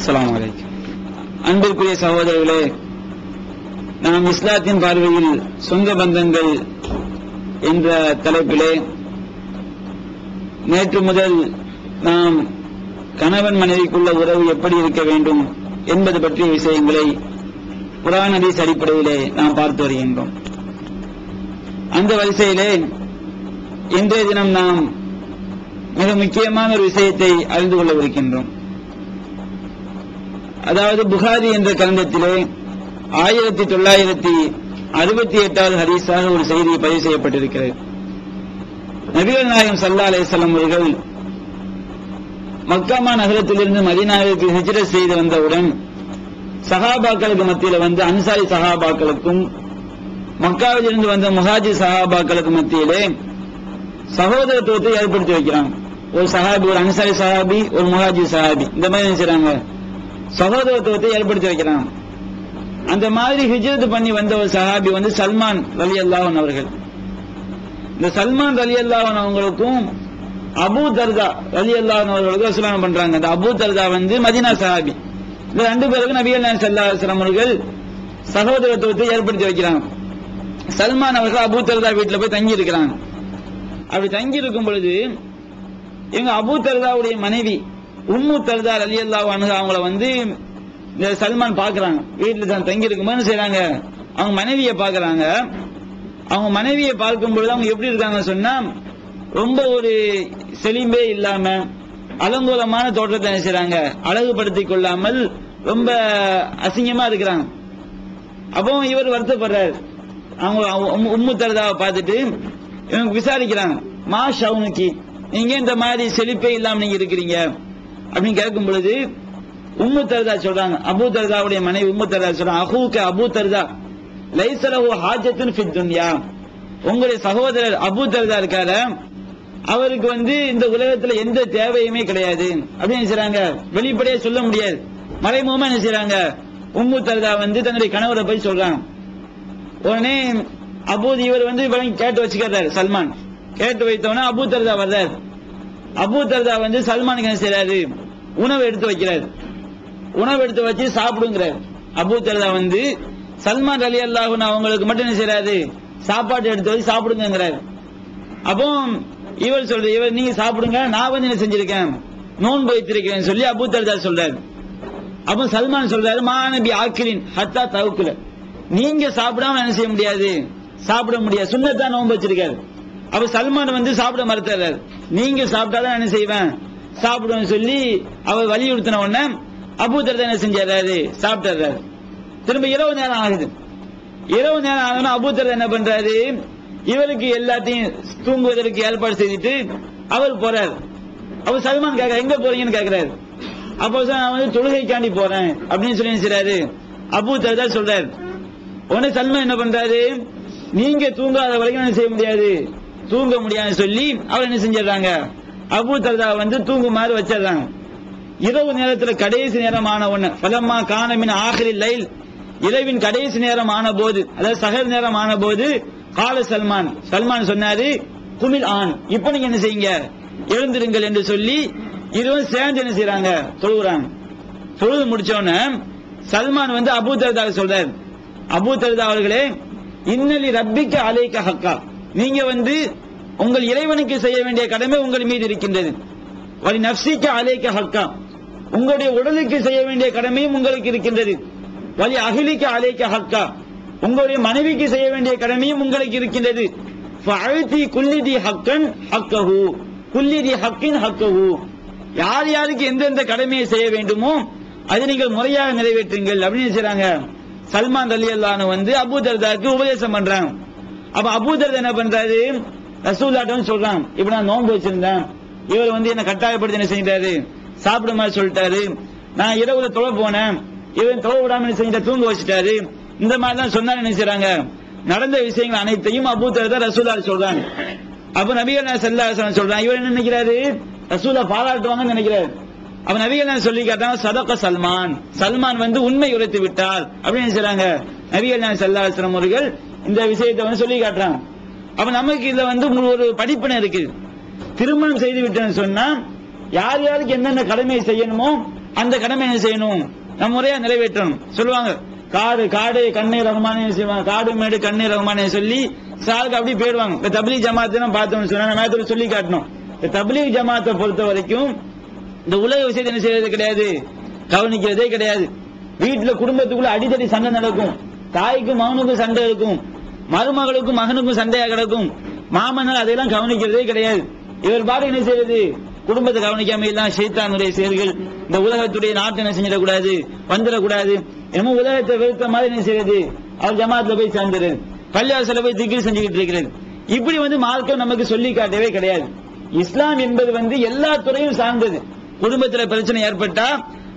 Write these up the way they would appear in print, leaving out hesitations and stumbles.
அஸ்ஸலாமு அலைக்கும். அன்பிற்குரிய சகோதரர்களே, நாம் இஸ்லாத்தின் பார்வையில் சொந்த பந்தங்கள் என்ற தலைப்பிலே நேற்று முதல் நாம் கணவன் மனைவிக்குள்ள உறவு எப்படி இருக்க வேண்டும் என்பது பற்றிய விஷயங்களை குர்ஆன் ஹதீஸ் அடிப்படையிலே நாம் பார்த்து வருகின்றோம். அந்த வரிசையிலே இன்றைய தினம் நாம் மிக முக்கியமான ஒரு விஷயத்தை அறிந்து கொள்ளவிருக்கின்றோம். அதாவது புகாரி என்ற கிரந்தத்திலே 1968வது ஹதீஸாக ஒரு செய்தி பதிவு செய்யப்பட்டிருக்கிறது. நபிகள் நாயகம் ஸல்லல்லாஹு அலைஹி வஸல்லம் அவர்கள் மக்கா நகரத்திலிருந்து மதீனாவிற்கு ஹிஜ்ரத் செய்து வந்தவுடன் சஹாபாக்களுக்கு மத்தியில் வந்து அன்சாரி சஹாபாக்களுக்கும் மக்காவிலிருந்து வந்த முஹாஜிர் சஹாபாக்களுக்கு மத்தியிலே சகோதரத்துவத்தை ஏற்படுத்தி வைக்கிறாங்க. ஒரு சஹாபி, ஒரு அன்சாரி சஹாபி, ஒரு முஹாஜிர் சஹாபி, இந்த மாதிரி நினைச்சாங்க சகோதரத்துவத்தை ஏற்படுத்தி வைக்கிறாங்க. அந்த மாதிரி ஹிஜ்ரத் பண்ணி வந்த ஒரு சஹாபி வந்து சல்மான் ரலியல்லாஹு அன்ஹு அவர்கள். இந்த சல்மான் ரலியல்லாஹு அன்ஹு அவங்களுக்கும் அபூ தர்தா ரலியல்லாஹு அன்ஹு அவர்களுக்கு ரசூலுல்லாஹ் பண்றாங்க. இந்த அபூ தர்தா வந்து மதீனா சஹாபி. இந்த ரெண்டு பேருக்கு நபிகள் நாயகம் ஸல்லல்லாஹு அலைஹி வஸல்லம் அவர்கள் சகோதரத்துவத்தை ஏற்படுத்தி வைக்கிறாங்க. சல்மான் அவர்கள் அபூ தர்தா வீட்டுல போய் தங்கி இருக்கிறாங்க. அப்படி தங்கி இருக்கும் பொழுது எங்க அபூ தர்தாவுடைய மனைவி உம்மு தர்தா ரலியல்லாஹு அன்ஹா அவங்கள வந்து இந்த சல்மான் பாக்குறாங்க. வீட்டுல தான் தங்கி இருக்கும்போது செய்யறாங்க, அவங்க மனைவியை பாக்குறாங்க. அவங்க மனைவியை பார்க்கும் பொழுது அவங்க எப்படி இருக்காங்க சொன்னா, ரொம்ப ஒரு செலிம்பே இல்லாம அலங்கோலமான தோற்றத்தை செய்யறாங்க, அழகுபடுத்திக் கொள்ளாமல் ரொம்ப அசிங்கமா இருக்கிறாங்க. அப்போ இவர் வருத்தப்படுறாரு. அவங்க உம்மு தர்தாவை பார்த்துட்டு இவங்க விசாரிக்கிறாங்க, மா ஷவுனுக்கி, நீங்க இந்த மாதிரி செழிப்பே இல்லாம நீங்க இருக்கிறீங்க அப்படின்னு கேட்கும் பொழுது உம்மு தர்தா சொல்றாங்க, அபூ தர்தாவுடைய மனைவி உம்மு தர்தா சொல்றாங்க, அஹூக அபூ தர்தா லைஸ லஹு ஹாஜத்துன் ஃபித் துன்யா, உங்களுடைய சகோதரர் அபூ தர்தா இருக்காரு, அவருக்கு வந்து இந்த உலகத்துல எந்த தேவையுமே கிடையாது அப்படின்னு செய்றாங்க. வெளிப்படையா சொல்ல முடியாது, மறைமுகமா என்ன செய்றாங்க, உம்மு தர்தா வந்து தன்னுடைய கணவரை போய் சொல்றாங்க. உடனே இவர் வந்து கேட்டு வச்சுக்கிறாரு. சல்மான் கேட்டு வைத்தவன அபூ தர்தா வர்றாரு. அபூ தர்தா வந்து சல்மானுக்கு என்ன செய்யறாரு, உணவு எடுத்து வைக்கிறாரு. உணவு எடுத்து வச்சு சாப்பிடுங்கிறார். அபூ தர்தா வந்து சல்மான் ரலியல்லாஹு அன்ஹு அவங்களுக்கு மட்டும் என்ன செய்யறாரு, சாப்பாடு எடுத்து வச்சு சாப்பிடுங்கிறார். அப்போ இவர் சொல்ற, இவர் நீங்க சாப்பிடுங்க, நான் வந்து என்ன செஞ்சிருக்கேன், நோன்பு வைத்திருக்கிறேன் சொல்லி அபூ தர்தா சொல்றாரு. அப்போ சல்மான் சொல்றாரு, மாநபி ஆக்கிலின் ஹத்தா தவுக்குல, நீங்க சாப்பிடாம என்ன செய்ய முடியாது, சாப்பிட முடியாது, சுன்னத்தான் நோன்பு வச்சிருக்காரு. அப்ப சல்மான் வந்து சாப்பிட மறுத்தாரு. நீங்க சாப்பிட்டாதான் என்ன செய்வேன், சாப்பிடுவேன்னு சொல்லி அவர் வலியுறுத்தின உடனே அபூ தர்தா என்ன செஞ்சாரு, சாப்பிட்டாரு. திரும்ப இரவு நேரம் ஆகுது. இரவு நேரம் ஆகுதுன்னா அபூ தர்தா என்ன பண்றாரு, இவருக்கு எல்லாத்தையும் தூங்குவதற்கு ஏற்பாடு செய்துட்டு அவர் போறாரு. அப்ப சல்மான் கேட்க, எங்க போறீங்கன்னு கேட்கிறாரு. அப்போ நான் வந்து தொழுகைக்காண்டி போறேன் அப்படின்னு சொல்லி செய்றாரு. அபூ தர்தா சொல்றாரு. உடனே சல்மான் என்ன பண்றாரு, நீங்க தூங்காத வரைக்கும் என்ன செய்ய முடியாது, தூங்க முடியாது சொல்லி அவர் என்ன செஞ்சிடறாங்க, அபூ தர்தா வந்து தூங்குமாறு வச்சிடறாங்க. இரவு நேரத்தில் கடைசி நேரம் ஆன உடனே ஃபலம்மா கான மின் ஆகிரில் லைல், இரவின் கடைசி நேரம் ஆன போது, அதாவது சஹர் நேரம் ஆன போது, கால சல்மான், சல்மான் சொன்னாரு, குமில் ஆன், இப்ப நீங்க என்ன செய்யுங்க, எழுந்திருங்கள் என்று சொல்லி இருவரும் சேர்ந்து என்ன செய்யறாங்க, தொழுகிறாங்க. தொழுது முடிச்சோன்னு சல்மான் வந்து அபூ தர்தா சொல்றாரு, அபூ தர்தா அவர்களே, இன்னலி ரப்பிக்க அலைக்க ஹக்கா, நீங்க வந்து உங்கள் இறைவனுக்கு செய்ய வேண்டிய கடமை உங்கள் மீது இருக்கின்றது. வலி நஃப்ஸிக்க அலைக்க ஹக்கா, உங்களுடைய உடலுக்கு செய்ய வேண்டிய கடமையும் உங்களுக்கு இருக்கின்றது. வலி அஹ்லிக்க அலைக்க ஹக்கா, உங்களுடைய மனைவிக்கு செய்ய வேண்டிய கடமையும் உங்களுக்கு இருக்கின்றது. ஃபஅதி குல்லிதி ஹக்கன் ஹக்கஹு, குல்லிதி ஹக்கின் ஹக்கஹு, யார் யாருக்கு எந்தெந்த கடமையை செய்ய வேண்டுமோ அதை நீங்கள் முறையாக நிறைவேற்றுங்கள் அப்படின்னு செய்றாங்க. சல்மான் ரலியல்லாஹு அன்ஹு வந்து அபூ தர்தாக்கு உபதேசம் பண்றாங்க. அப்ப அபூ தர்தா என்ன பண்றாரு, ரசூலுல்லாஹ் சொல்றாங்க, இப்ப நான் நோன்பு வச்சிருந்தேன், இவர் வந்து என்ன கட்டாயப்படுத்தி என்ன செஞ்சாரு, சாப்பிட மாதிரி சொல்லிட்டாரு, நான் இரவுல தொழ போனேன், இவன் தொழ விடாம என்ன செஞ்சிட்ட, தூங்க வச்சுட்டாரு, இந்த மாதிரி தான் சொன்னா என்ன செய்றாங்க. நடந்த விஷயங்கள் அனைத்தையும் அபூ தர்தா ரசூலுல்லாஹ் சொல்றாங்க. அப்ப நபிகள் நாயகம் ஸல்லல்லாஹு அலைஹி வஸல்லம் சொல்றாங்க, இவர் என்ன நினைக்கிறாரு, ரசூலை பாராட்டுவாங்கன்னு நினைக்கிறாரு. அப்ப நபிகள் நாயகம் சொல்லி கேட்டாங்க, சதக சல்மான், சல்மான் வந்து உண்மை உரைத்து விட்டார் அப்படின்னு சொல்றாங்க. நபிகள் நாயகம் ஸல்லல்லாஹு அலைஹி வஸல்லம் அவர்கள் இந்த விஷயத்தை வந்து சொல்லி காட்டுறாங்க. அப்ப நமக்கு இதுல வந்து ஒரு படிப்பினை இருக்கு. திருமணம் செய்து விட்டேன்னு சொன்னா யார் யாருக்கு என்னென்ன கடமையை செய்யணுமோ அந்த கடமை என்ன செய்யணும், நம்ம முறையா நிறைவேற்றணும். சொல்லுவாங்க காடு காடு கண்ணீர் ரகுமானே செய்வாங்க, காடு மேடு கண்ணீர் ரகுமானே சொல்லி சாருக்கு அப்படி போயிடுவாங்க. இந்த தப்லீக் ஜமாத்தை பார்த்தோம்னு சொன்னா நம்ம சொல்லி காட்டணும். இந்த தப்லீக் ஜமாத்தை பொறுத்த வரைக்கும் இந்த உலக விஷயத்தை என்ன செய்யறது கிடையாது, கவனிக்கிறதே கிடையாது. வீட்டுல குடும்பத்துக்குள்ள அடித்தடி சண்டை நடக்கும், தாய்க்கும் மகனுக்கும் சண்டை இருக்கும், மருமகளுக்கும் மகனுக்கும் சண்டையா கிடக்கும், மாமன்னர் அதெல்லாம் கவனிக்கிறதே கிடையாது. இவர் பாரு என்ன செய்யறது, குடும்பத்தை கவனிக்காம எல்லாம் ஷைத்தானுடைய செயல்கள், இந்த உலகத்துடைய நாட்டை என்ன செஞ்சிடக்கூடாது, வந்துடக்கூடாது, என்னமோ உலகத்தை வெறுத்த மாதிரி என்ன செய்யறது, அவர் ஜமாத்துல போய் சேர்ந்துரு, பள்ளிவாசல போய் திக்ர் செஞ்சுக்கிட்டு இருக்கிறது. இப்படி மார்க்கம் நமக்கு சொல்லி காட்டவே கிடையாது. இஸ்லாம் என்பது எல்லா துறையும் சார்ந்தது. குடும்பத்தில் பிரச்சனை ஏற்பட்டா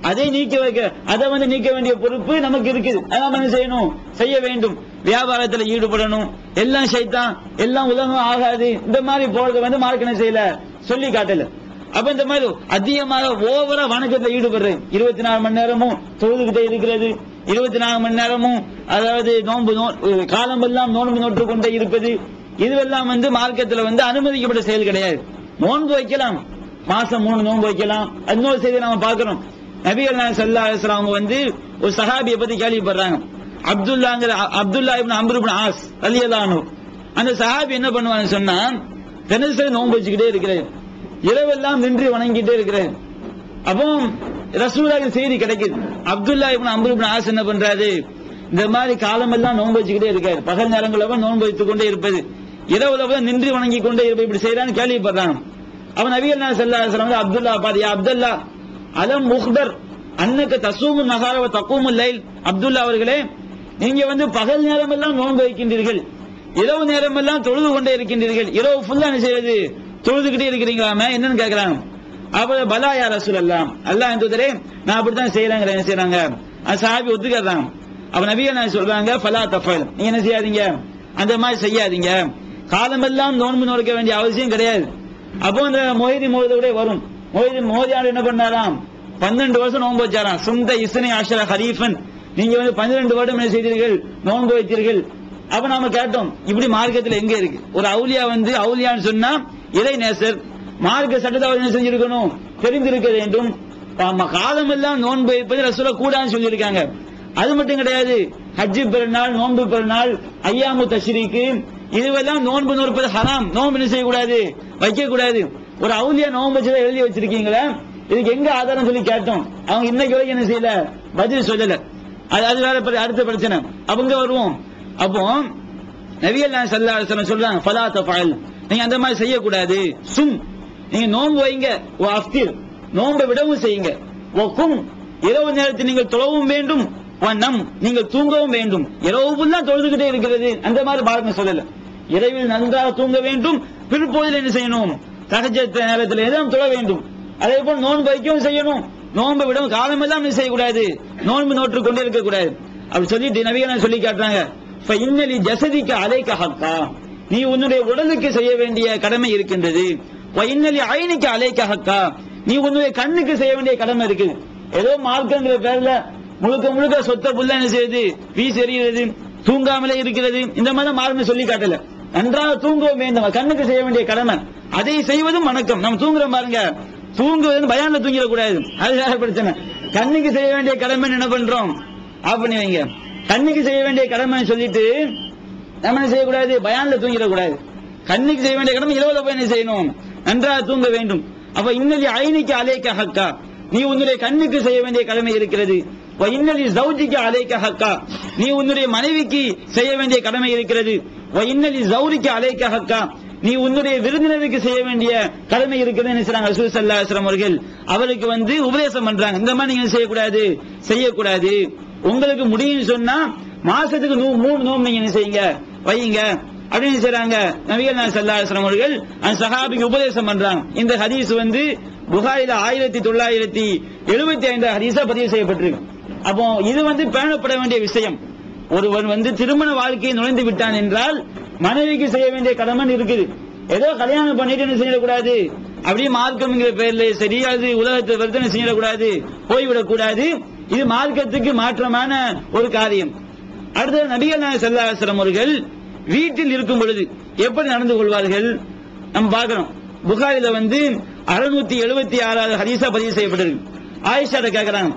அதை நீக்க வைக்க, அதை நீக்க வேண்டிய பொறுப்பு நமக்கு இருக்குது. அதான் என்ன செய்யணும், செய்ய வேண்டும். வியாபாரத்தில் ஈடுபடணும், எல்லாம் ஷைத்தான், எல்லாம் உலகம் ஆகாது, இந்த மாதிரி போறது மார்க்கம் என்ன செய்யல, சொல்லி காட்டல. அப்ப இந்த மாதிரி அதிகமாக ஓவரா வணக்கத்தில் ஈடுபடுறது, 24 மணி நேரமும் தொழுதுகிட்டே இருக்கிறது, 24 மணி நேரமும் அதாவது நோன்பு காலமெல்லாம் நோன்பு நோற்று கொண்டே இருப்பது, இதுவெல்லாம் மார்க்கத்தில் அனுமதிக்கப்பட்ட செயல் கிடையாது. நோன்பு வைக்கலாம், மாசம் 3 நோன்பு வைக்கலாம். இன்னொரு செய்தி நாம பார்க்கிறோம், நபிகள் நாயகம் ஸல்லல்லாஹு அலைஹி வஸல்லம் ஒரு சஹாபியை பத்தி கேள்விப்படுறாங்க. அப்துல்லா இப்னு அம்ர் இப்னு ஆஸ் ரலியல்லாஹு அன்ஹு. அந்த சஹாபி என்ன பண்ணுவான்னு சொன்னா, தினசரி நோன்பு வச்சுக்கிட்டே இருக்கிறார், இரவெல்லாம் நின்று வணங்கிட்டே இருக்கிறார். அப்போ ரசூலுல்லாஹி செய்தி கிடைக்குது, அப்துல்லா இப்னு அம்ர் இப்னு ஆஸ் என்ன பண்றாரு, இந்த மாதிரி காலமெல்லாம் நோன்பு வச்சுக்கிட்டே இருக்காரு, பகல் நேரங்கள நோன்பு வைத்துக் கொண்டே இருப்பது, இரவுல நின்று வணங்கி கொண்டே இருப்பது, இப்படி செய்யறான்னு கேள்விப்படுறாங்க. அவன் நபிகள் நாயகம் ஸல்லல்லாஹு அலைஹி வஸல்லம் அப்துல்லா பாதி, யா அப்துல்லா அலம் முக்பர் அன்னக தசூமு நஹார வ தகூமுல் லைல், அப்துல்லா அவர்களே நீங்க பகல் நேரம் எல்லாம் நோன்பு வைக்கின்றீர்கள், இரவு நேரம் எல்லாம் தொழுது கொண்டே இருக்கின்றீர்கள், இரவு ஃபுல்லா என்ன செய்வது, தொழுதுகிட்டே இருக்கிறீங்களாமே, என்னன்னு கேட்கிறாங்க. அப்ப பலா யா ரசூலல்லாஹ், அல்லாஹ்வின் தூதரே நான் அப்படித்தான் செய்யறாங்க. என்ன செய்யறாங்க, அந்த சஹாபி ஒத்துக்கறாங்க. அப்ப நபிகள் நாயகம் சொல்றாங்க, ஃபலா தஃபல், நீங்க என்ன செய்யாதீங்க, அந்த மாதிரி செய்யாதீங்க, காலமெல்லாம் நோன்பு நோக்க வேண்டிய அவசியம் கிடையாது. அப்போ அந்த மொஹிதி மோதோட வரும், மோதியார் என்ன பண்ணாராம், 12 வருஷம் நோன்பு வச்சாராம். சுந்த இஸ்னி ஆஷர ஹரீஃபன், நீங்க 12 வருடம் என்ன செய்தீர்கள், நோன்பு வைத்தீர்கள். அப்ப நாம கேட்டோம், இப்படி மார்க்கத்தில் எங்க இருக்கு, ஒரு அவுலியா அவுலியான்னு சொன்னா இறை நேசர், மார்க்க சட்டத்தை என்ன செஞ்சிருக்கணும், தெரிந்திருக்க வேண்டும். காலம் எல்லாம் நோன்பு வைப்பது ரசூலுல்லாஹ் கூடாதுன்னு சொல்லியிருக்காங்க. அது மட்டும் கிடையாது, ஹஜ்ஜு பெருநாள், நோன்பு பெருநாள், ஐயாமு தஷ்ரீக்கு, இதுவெல்லாம் நோன்பு நோற்பது ஹராம், நோன்பு என்ன செய்யக்கூடாது, வைக்க கூடாது. ஒரு அவுலியா நோன்பு வச்சதை எழுதி வச்சிருக்கீங்களா, இதுக்கு எங்க ஆதாரம் சொல்லி கேட்டோம். அவங்க இன்னைக்கு வரைக்கும் என்ன செய்யல, பதில் சொல்லல. அது வேற அடுத்த பிரச்சனை. அவங்க வருவோம். அப்போ நபிகள் நாயகம் ஸல்லல்லாஹு அலைஹி வஸல்லம் சொல்றாங்க, ஃபலா தஃபல், நீங்க அந்த மாதிரி செய்யக்கூடாது. சும், நீங்க நோன்பு வைங்க, வ அஃப்திர், நோன்பை விடவும் செய்யுங்க, வ கும், இரவு நேரத்தில் நீங்கள் தொழவும் வேண்டும், வ நம், நீங்கள் தூங்கவும் வேண்டும். இரவு ஃபுல்லா தொழுதுகிட்டே இருக்கிறது, அந்த மாதிரி மார்க்கம் சொல்லல. இரவில் நன்றாக தூங்க வேண்டும், பிற்போதில் என்ன செய்யணும், தஹஜ்ஜத் நேரத்தில் எல்லாம் தொழ வேண்டும். அதே போல நோன்பு வைக்கவும் செய்யணும், நோன்பை விடவும் காலமெல்லாம் என்ன செய்யக்கூடாது, நோன்பு நோற்று கொண்டே இருக்கக்கூடாது. அப்படி சொல்லிட்டு நபிகள் சொல்லி காட்டுறாங்க, ஃபஇன்னலி ஜஸதிக அலைக ஹக்கா, நீ உன்னுடைய உடலுக்கு செய்ய வேண்டிய கடமை இருக்கின்றது. வஇன்னலி ஐனிக அலைக ஹக்கா, நீ உன்னுடைய கண்ணுக்கு செய்ய வேண்டிய கடமை இருக்குது. ஏதோ மார்க்கங்கிற பேர்ல முழுக்க முழுக்க சொத்த புள்ள என்ன செய்யுது, வீசி எறிகிறது, தூங்காமலே இருக்கிறது, இந்த மாதிரி மார்க்கம் சொல்லி காட்டல. நன்றாக தூங்கவும் வேண்டும், கண்ணுக்கு செய்ய வேண்டிய கடமை, அதை செய்வதும் வணக்கம். நம்ம தூங்குறோம் பாருங்க, தூங்குவது பயான்ல தூங்கிடக்கூடாது, அது வேற பிரச்சனை. கண்ணுக்கு செய்ய வேண்டிய கடமை என்ன பண்றோம், ஆஃப் பண்ணி வைங்க. கண்ணுக்கு செய்ய வேண்டிய கடமை சொல்லிட்டு நம்ம என்ன செய்யக்கூடாது, பயான்ல தூங்கிடக்கூடாது. கண்ணுக்கு செய்ய வேண்டிய கடமை இரவுல போய் என்ன செய்யணும், நன்றாக தூங்க வேண்டும். அப்ப இன்னலி ஐனிக்கு அலைக்க ஹக்கா, நீ உன்னுடைய கண்ணுக்கு செய்ய வேண்டிய கடமை இருக்கிறது. இன்னலி ஜௌஜிக்கு அலைக்க ஹக்கா, நீ உன்னுடைய மனைவிக்கு செய்ய வேண்டிய கடமை இருக்கிறது. இன்னலி ஜௌரிக்கு அலைக்க ஹக்கா, நீ உன்னுடைய விருந்தினருக்கு செய்ய வேண்டிய கடமை இருக்கிறது. ரசூல் ஸல்லல்லாஹு அலைஹி வஸல்லம் அவர்கள் அவருக்கு உபதேசம் பண்றாங்க, இந்த மாதிரி நீங்க செய்யக்கூடாது. உங்களுக்கு முடியும்னு சொன்னா மாசத்துக்கு 3 நோன்பு நீங்க என்ன செய்யுங்க, வையுங்க அப்படின்னு செய்றாங்க. நபிகள் நாயகம் ஸல்லல்லாஹு அலைஹி வஸல்லம் அவர்கள் அந்த சஹாபிக்கு உபதேசம் பண்றாங்க. இந்த ஹதீஸ் புகாரில 1975 ஹதீஸா பதிவு செய்யப்பட்டிருக்கு. அப்போ இது பேணப்பட வேண்டிய விஷயம். ஒருவன் திருமண வாழ்க்கையை நுழைந்து விட்டான் என்றால் மனைவிக்கு செய்ய வேண்டிய கடமை இருக்குது. ஏதோ கல்யாணம் பண்ணிட்டு என்ன செய்யக்கூடாது, அப்படியே மார்க்கம்ங்கிற பேர்ல சரி, அது உலகத்தை வர்த்தனை செய்யக்கூடாது, போய்விடக்கூடாது. இது மார்க்கத்துக்கு மாற்றமான ஒரு காரியம். அடுத்தது நபிகள் நாயகம் ஸல்லல்லாஹு அலைஹி வஸல்லம் அவர்கள் வீட்டில் இருக்கும் பொழுது எப்படி நடந்து கொள்வார்கள் நம்ம பார்க்கிறோம். புகாரில 676 ஹதீஸா பதிவு செய்யப்பட்டிருக்கு. ஆயிஷாட்ட கேக்குறாங்க,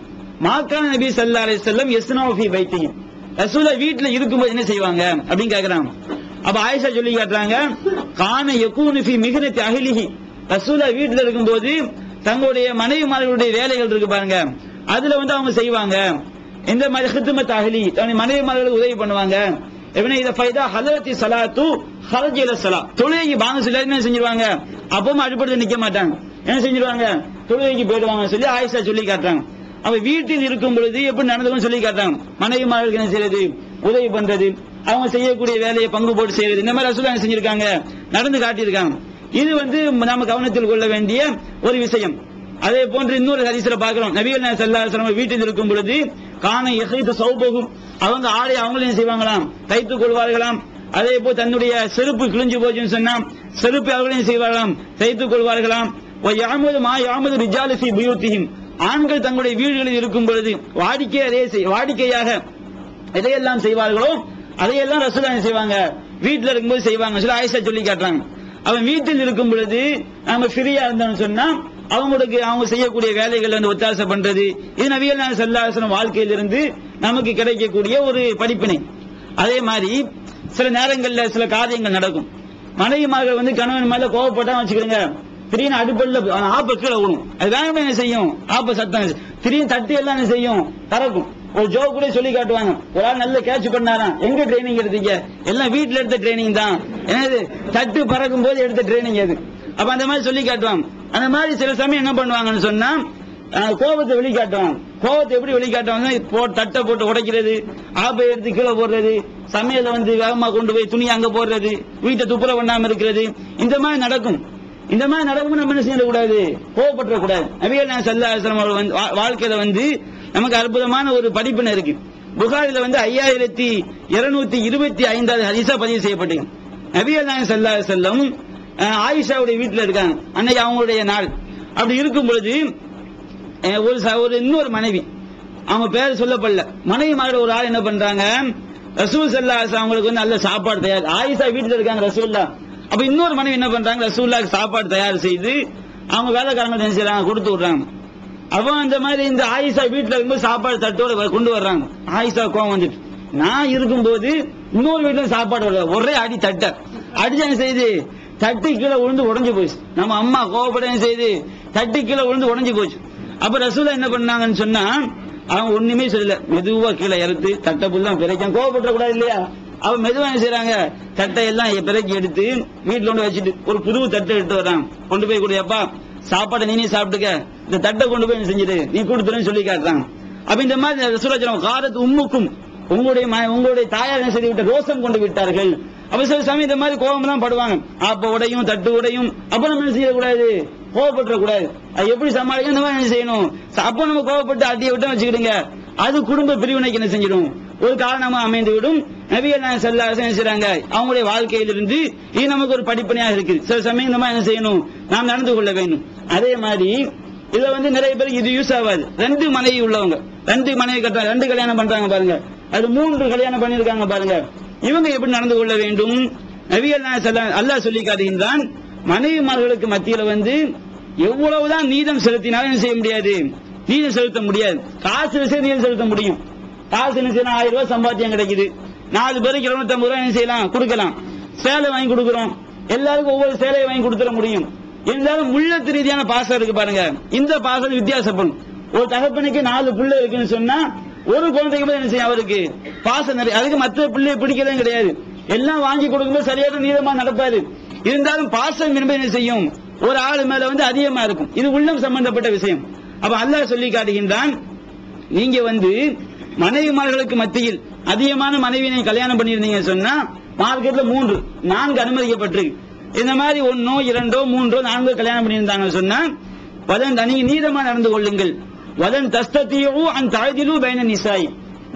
மாக்கான நபி ஸல்லல்லாஹு அலைஹி வஸல்லம் யஸ்னவு ஃபீ பைத்திஹி, ரசூலுல்லாஹ் வீட்ல இருக்கும்போது என்ன செய்வாங்க அப்படின்னு கேக்குறாங்க. அப்ப ஆயிஷா சொல்லி காட்டுறாங்க, கான யகூனு ஃபீ மிஹ்னத்தி அஹ்லிஹி, ரசூலுல்லாஹ் வீட்ல இருக்கும்போது தங்களுடைய மனைவிமார்களுடைய வேலைகள் இருக்கு பாருங்க, அதுல வந்து அவங்க செய்வாங்க. இந்த மாதிரி ஹித்மத் அஹ்லி, தன்னுடைய மனைவிமார்களுக்கு உதவி பண்ணுவாங்க. இவனை இத ஃபைதா ஹலரத்தி ஸலாத்து ஹரஜ இல ஸலா, தொழுகைக்கு பாங்க சொல்லி என்ன செஞ்சிருவாங்க, அப்பவும் அடுப்படில நிக்க மாட்டாங்க, என்ன செஞ்சிருவாங்க, தொழுகைக்கு போயிடுவாங்க சொல்லி ஆயிஷா சொல்லி காட்டுறாங்க. அவ வீட்டில் இருக்கும் பொழுது எப்படி நடந்துக்கும் சொல்லி காட்டுறாங்க. மனைவிமார்களுக்கு என்ன செய்யறது, உதவி பண்றது, அவங்க செய்யக்கூடிய வேலையை பங்கு போட்டு செய்யறது, இந்த மாதிரி ரசூலுல்லாஹ் செஞ்சிருக்காங்க, நடந்து காட்டியிருக்காங்க. இது வந்து நாம கவனத்தில் கொள்ள வேண்டிய ஒரு விஷயம். அதே போன்று இன்னொரு ஹதீஸ்ல பார்க்கிறோம், நபிகள் நாயகம் ஸல்லல்லாஹு அலைஹி வஸல்லம் வீட்டில் இருக்கும் பொழுது கான யஹீது சௌபஹும், அவங்க ஆடை அவங்களும் செய்வாங்களாம், தைத்துக் கொள்வார்களாம். அதே போல் தன்னுடைய செருப்பு கிழிஞ்சு போச்சுன்னு சொன்னா செருப்பு அவர்களையும் செய்வார்களாம், தைத்துக் கொள்வார்களாம். வயஅமது மா யஅமது ரிஜாலு ஃபீ புயூத்திஹிம், ஆண்கள் தங்களுடைய வீடுகளில் இருக்கும் பொழுது வாடிக்கையாக எதையெல்லாம் செய்வார்களோ அதையெல்லாம் ரசூலுல்லாஹ் செய்வாங்க, வீட்டில் இருக்கும்போது செய்வாங்க சொல்லி ஆயிஷா சொல்லி காட்டுறாங்க. அவன் வீட்டில் இருக்கும் பொழுது நம்ம ஃப்ரீயா இருந்தோம்னு சொன்னா அவங்களுக்கு அவங்க செய்யக்கூடிய வேலைகள் வந்து ஒத்தாசை பண்றது, இது நபிகள் நாயகம் ஸல்லல்லாஹு அலைஹி வஸல்லம் வாழ்க்கையிலிருந்து நமக்கு கிடைக்கக்கூடிய ஒரு படிப்பினை. அதே மாதிரி சில நேரங்கள்ல சில காரியங்கள் நடக்கும், மனைவிமார்கள் வந்து கணவன் மேல கோவப்பட்டா வச்சுக்கிறீங்க, திடீர்னு அடுப்பல்ல ஆப்ப கீழே விடும், அது வேகமா என்ன செய்யும், ஆப்ப சத்தம் திடீர்னு தட்டி எல்லாம் என்ன செய்யும், பறக்கும். ஒரு ஜோக் கூட சொல்லி காட்டுவாங்க, ஒரு ஆள் நல்ல கேட்ச் பண்ணாராம், எங்க ட்ரைனிங் எடுத்தீங்க, எல்லாம் வீட்டுல எடுத்த ட்ரைனிங் தான், என்னது தட்டு பறக்கும் போது எடுத்த ட்ரைனிங் அது. அப்ப அந்த மாதிரி சொல்லி காட்டுவாங்க. அந்த மாதிரி சில சமயம் என்ன பண்ணுவாங்கன்னு சொன்னா கோபத்தை வெளிக்காட்டுவாங்க. கோபத்தை எப்படி வெளிக்காட்டுவாங்க, தட்டை போட்டு உடைக்கிறது, ஆப்பை எடுத்து கீழே போடுறது, சமையல வந்து வேகமா கொண்டு போய் துணி அங்க போடுறது, வீட்டை துப்புரவு பண்ணாம இருக்கிறது, இந்த மாதிரி நடக்கும். இந்த மாதிரி நடக்கும், நம்ம என்ன செய்யக்கூடாது, கோவப்பட்டுற கூடாது. நபிகள் நாயகம் ஸல்லல்லாஹு அலைஹி வஸல்லம் வாழ்க்கையில வந்து நமக்கு அற்புதமான ஒரு படிப்பினை இருக்கு. புகாரில வந்து 5225வது ஹதீஸா பதிவு செய்யப்பட்டது. நபிகள் நாயகம் ஸல்லல்லாஹு அலைஹி வஸல்லம் ஆயிஷாவுடைய வீட்டுல இருக்காங்க, அன்னைக்கு அவங்களுடைய நாள். அப்படி இருக்கும் பொழுது ஒரு இன்னொரு மனைவி, அவங்க பேர் சொல்லப்படல, மனைவி மாதிரி ஒரு ஆள் என்ன பண்றாங்க, ரசூல் ஸல்லல்லாஹு அலைஹி வஸல்லம் அவங்களுக்கு வந்து நல்ல சாப்பாடு தயார், ஆயிஷா வீட்டுல இருக்காங்க ரசூலுல்லாஹ். அப்ப இன்னொரு மனைவி என்ன பண்றாங்க, ரசூலுல்லாஹ்க்கு சாப்பாடு தயார் செய்து அவங்க வேலைக்காரங்க என்ன செய்யறாங்க, கொடுத்து விடுறாங்க. அப்ப அந்த மாதிரி இந்த ஆயிஷா வீட்டுல இருக்கும்போது சாப்பாடு தட்டோட கொண்டு வர்றாங்க. ஆயிஷா கோவம் வந்துட்டு, நான் இருக்கும்போது இன்னொரு வீட்டுல சாப்பாடு வரல, ஒரே அடி தட்ட அடிச்சு என்ன செய்யுது, தட்டி கீழே விழுந்து உடஞ்சு போச்சு. நம்ம அம்மா கோவப்பட என்ன செய்யுது, தட்டி கீழே விழுந்து உடஞ்சு போச்சு. அப்ப ரசூலுல்லாஹ் என்ன பண்ணாங்கன்னு சொன்னா அவங்க ஒண்ணுமே சொல்லல, மெதுவா கீழே இறத்து தட்டை புல்லாம் பிறக்க கோவப்பட கூடாது இல்லையா. அவ மெதுவா என்ன செய்யறாங்க, தட்டை எல்லாம் பிறக்கி எடுத்து வீட்டுல கொண்டு வச்சுட்டு ஒரு புது தட்டை எடுத்து வர்றாங்க, கொண்டு போய் கொடுப்பா சாப்பாடை நீனே சாப்பிட்டுக்க, இந்த தட்டை கொண்டு போய் என்ன செஞ்சுட்டு நீ கொடுத்துருன்னு சொல்லி காட்டுறாங்க. அப்ப இந்த மாதிரி ரசூலுல்லாஹ் காரத் உம்முக்கும், உங்களுடைய தாயார் என்ன செய்து விட்ட ரோசம் கொண்டு விட்டார்கள். அப்ப சில சமயம் இந்த மாதிரி கோபம் தான் படுவாங்க, அப்ப உடையும் தட்டு உடையும். அப்ப நம்ம என்ன செய்யக்கூடாது, கோவப்பட்டுற கூடாது. அது எப்படி சமாளிக்க, இந்த மாதிரி என்ன செய்யணும், அப்ப நம்ம கோவப்பட்டு அடியை விட்டு வச்சுக்கிடுங்க, அது குடும்ப பிரிவினைக்கு என்ன செஞ்சிடும், ஒரு காரணமா அமைந்து விடும். நபிகள் நாயகம் ஸல்லல்லாஹு அலைஹி வஸல்லம் செய்றாங்க, அவங்களுடைய வாழ்க்கையிலிருந்து இது நமக்கு ஒரு படிப்பனையாக இருக்குது. சில சமயம் இந்த மாதிரி என்ன செய்யணும், நாம் நடந்து கொள்ள வேண்டும். அதே மாதிரி இதுல வந்து நிறைய பேருக்கு இது யூஸ் ஆகாது. 2 மனைவி உள்ளவங்க, 2 மனைவி கட்டுறாங்க, 2 கல்யாணம் பண்றாங்க பாருங்க, அது 3 கல்யாணம் பண்ணிருக்காங்க பாருங்க, இவங்க எப்படி நடந்து கொள்ள வேண்டும். நபிகள் நாயகம் ஸல்லல்லாஹு அல்லாஹ் சொல்லி காட்டுகின்றான், மனைவிமார்களுக்கு மத்தியில வந்து எவ்வளவுதான் நீதம் செலுத்தினாலும் என்ன செய்ய முடியாது, நீதம் செலுத்த முடியாது. காசு விஷயம் நீதம் செலுத்த முடியும். காசு என்ன செய்யலாம், 1000 ரூபாய் சம்பாத்தியம் கிடைக்குது, 4 பேருக்கு 250 ரூபாய் என்ன செய்யலாம், கொடுக்கலாம். சேலை வாங்கி கொடுக்கிறோம், எல்லாருக்கும் ஒவ்வொரு சேலையை வாங்கி கொடுத்துட முடியும். இருந்தாலும் உள்ளத்து ரீதியான பாசம் இருக்கு பாருங்க, இந்த பாசம் வித்தியாசப்படும். ஒரு தகப்பனுக்கு 4 பிள்ளை இருக்குன்னு சொன்னா ஒரு குழந்தைக்கு என்ன செய்யும், அவருக்கு பாசம் நிறைய, அதுக்கு மற்ற பிள்ளையை பிடிக்கவே கிடையாது, எல்லாம் வாங்கி கொடுக்கும்போது சரியான நீதமா நடப்பாரு. இருந்தாலும் பாசம் என்பது என்ன செய்யும், ஒரு ஆளு மேல வந்து அதிகமா இருக்கும். இது உள்ளம் சம்பந்தப்பட்ட விஷயம். அப்ப அல்லாஹ் சொல்லி காட்டுகின்றான், நீங்க வந்து மனைவிமார்களுக்கு மத்தியில் அதிகமான மனைவியை கல்யாணம் பண்ணிருந்தீங்க சொன்னா மார்க்கெட்ல 3 4 அனுமதிக்கப்பட்டிருக்கு. இந்த மாதிரி 1 2 3 4 கல்யாணம் பண்ணியிருந்தாங்க சொன்னா நீங்க நீதமா நடந்து கொள்ளுங்கள். வதன் தஸ்ததியு அன் தஅதிலு பைன நிசாய்,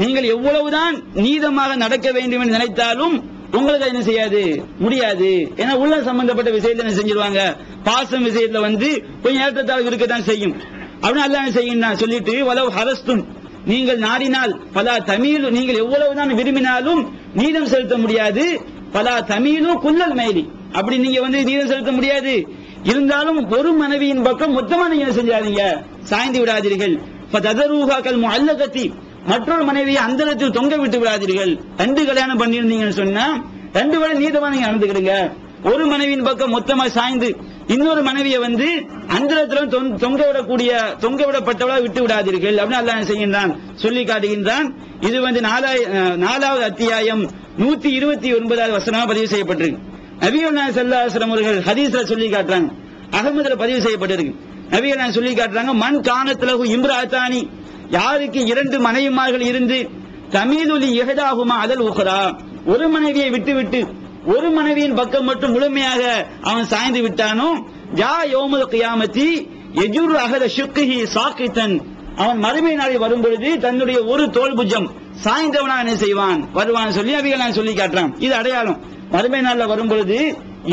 நீங்கள் எவ்வளவுதான் நீதமாக நடக்க வேண்டும் என்று நினைத்தாலும் உங்களுக்கு என்ன செய்யாது, முடியாது. ஏன்னா உள்ள சம்பந்தப்பட்ட விஷயத்தை என்ன செஞ்சிருவாங்க, பாசம் விஷயத்துல வந்து கொஞ்சம் ஏற்றத்தாழ்வு இருக்கத்தான் செய்யும். அப்படின்னு அல்லாஹ் என்ன செய்யும் சொல்லிட்டு, வலவ் ஹரஸ்தும், நீங்கள் நாடினால் பலா தமிழ், நீங்கள் எவ்வளவுதான் விரும்பினாலும் நீதம் செலுத்த முடியாது. பலா தமிழு குல்லல் மைலி, அப்படி நீங்க வந்து நீதம் செலுத்த முடியாது. இருந்தாலும் ஒரு மனைவியின் பக்கம் மொத்தமா நீங்க என்ன செஞ்சாதீங்க, சாய்ந்து விடாதீர்கள். மற்றொரு மனைவியை அந்தரத்தில் தொங்க விட்டு விடாதீர்கள். 2 கல்யாணம் பண்ணியிருந்தீங்கன்னு சொன்னா 2 வேளை நீதமா நீங்க நடந்துக்கிடுங்க. ஒரு மனைவியின் பக்கம் மொத்தமா சாய்ந்து இன்னொரு மனைவியை வந்து அந்தரத்துல தொங்க விடப்பட்டவளா விட்டு விடாதீர்கள் அப்படின்னு அல்லாஹ் செய்கின்றான், சொல்லி காட்டுகின்றான். இது வந்து 4வது அத்தியாயம் 129வது வசனமா பதிவு செய்யப்பட்டிருக்கு. நபிகள் நாயகம் ஸல்லல்லாஹு அலைஹி வஸல்லம் அவர்கள் ஹதீஸ்ல சொல்லி காட்டுறாங்க, அஹ்மதுல பதிவு செய்யப்பட்டிருக்கு. நபிகள் நாயகம் சொல்லி காட்டுறாங்க, மன் கானத்லஹு இம்ராத்தானி, யாருக்கு 2 மனைவிமார்கள் இருந்து தமீதுலி இஹ்தாஹுமா அலல் உக்ரா, ஒரு மனைவியை விட்டு ஒரு மனைவியின் பக்கம் மட்டும் முழுமையாக அவன் சாய்ந்து விட்டானோ, ஜா யௌமுல் கியாமத்தி யஜுர் அஹத ஷுக்ஹி சாகிதன், அவன் மறுமை நாளில் வரும் பொழுது தன்னுடைய ஒரு தோள் புஜம் சாய்ந்தவனா என்ன செய்வான், வருவான் சொல்லி நபிகள் நாயகம் சொல்லி காட்டுறான். இது அடையாளம். மறுமை நாள்ல வரும் பொழுது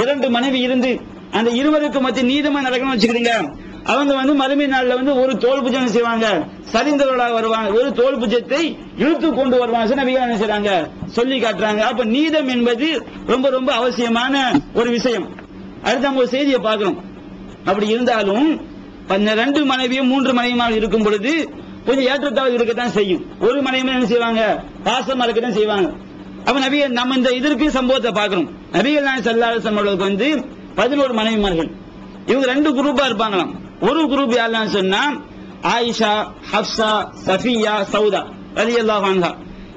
2 மனைவி இருந்து அந்த இருவருக்கு மத்திய நீதமா நடக்கணும்னு வச்சுக்கிறீங்க. அவங்க வந்து மறுமை நாள்ல வந்து ஒரு தோல் புஜம் செய்வாங்க, சரிந்தவர்களாக வருவாங்க, ஒரு தோல் புஜத்தை இழுத்து கொண்டு வருவாங்க நபிகள் என்ன செய்றாங்க, சொல்லி காட்டுறாங்க. அப்ப நீதம் என்பது ரொம்ப ரொம்ப அவசியமான ஒரு விஷயம். அடுத்து நம்ம ஒரு செய்தியை பார்க்கிறோம். அப்படி இருந்தாலும் 2 மனைவியும் 3 மனைவியும் இருக்கும் பொழுது கொஞ்சம் ஏற்றத்தாழ்வு இருக்கத்தான் செய்யும். ஒரு மனைவி என்ன செய்வாங்க, பாசமா இருக்கத்தான் செய்வாங்க. அப்ப நம்ம இந்த இதற்கு சம்பவத்தை பார்க்கிறோம். நபிகள் நாயகம் ஸல்லல்லாஹு அலைஹி வஸல்லம் அவர்களுக்கு வந்து 11 மனைவிமார்கள். இவங்க 2 குரூப்பா இருப்பாங்களாம். ஒரு குரூப் யாருன்னு சொன்னா ஆயிஷா, ஹப்ஸா, சஃபியா, சௌதா ரலியல்லாஹு அன்ஹா.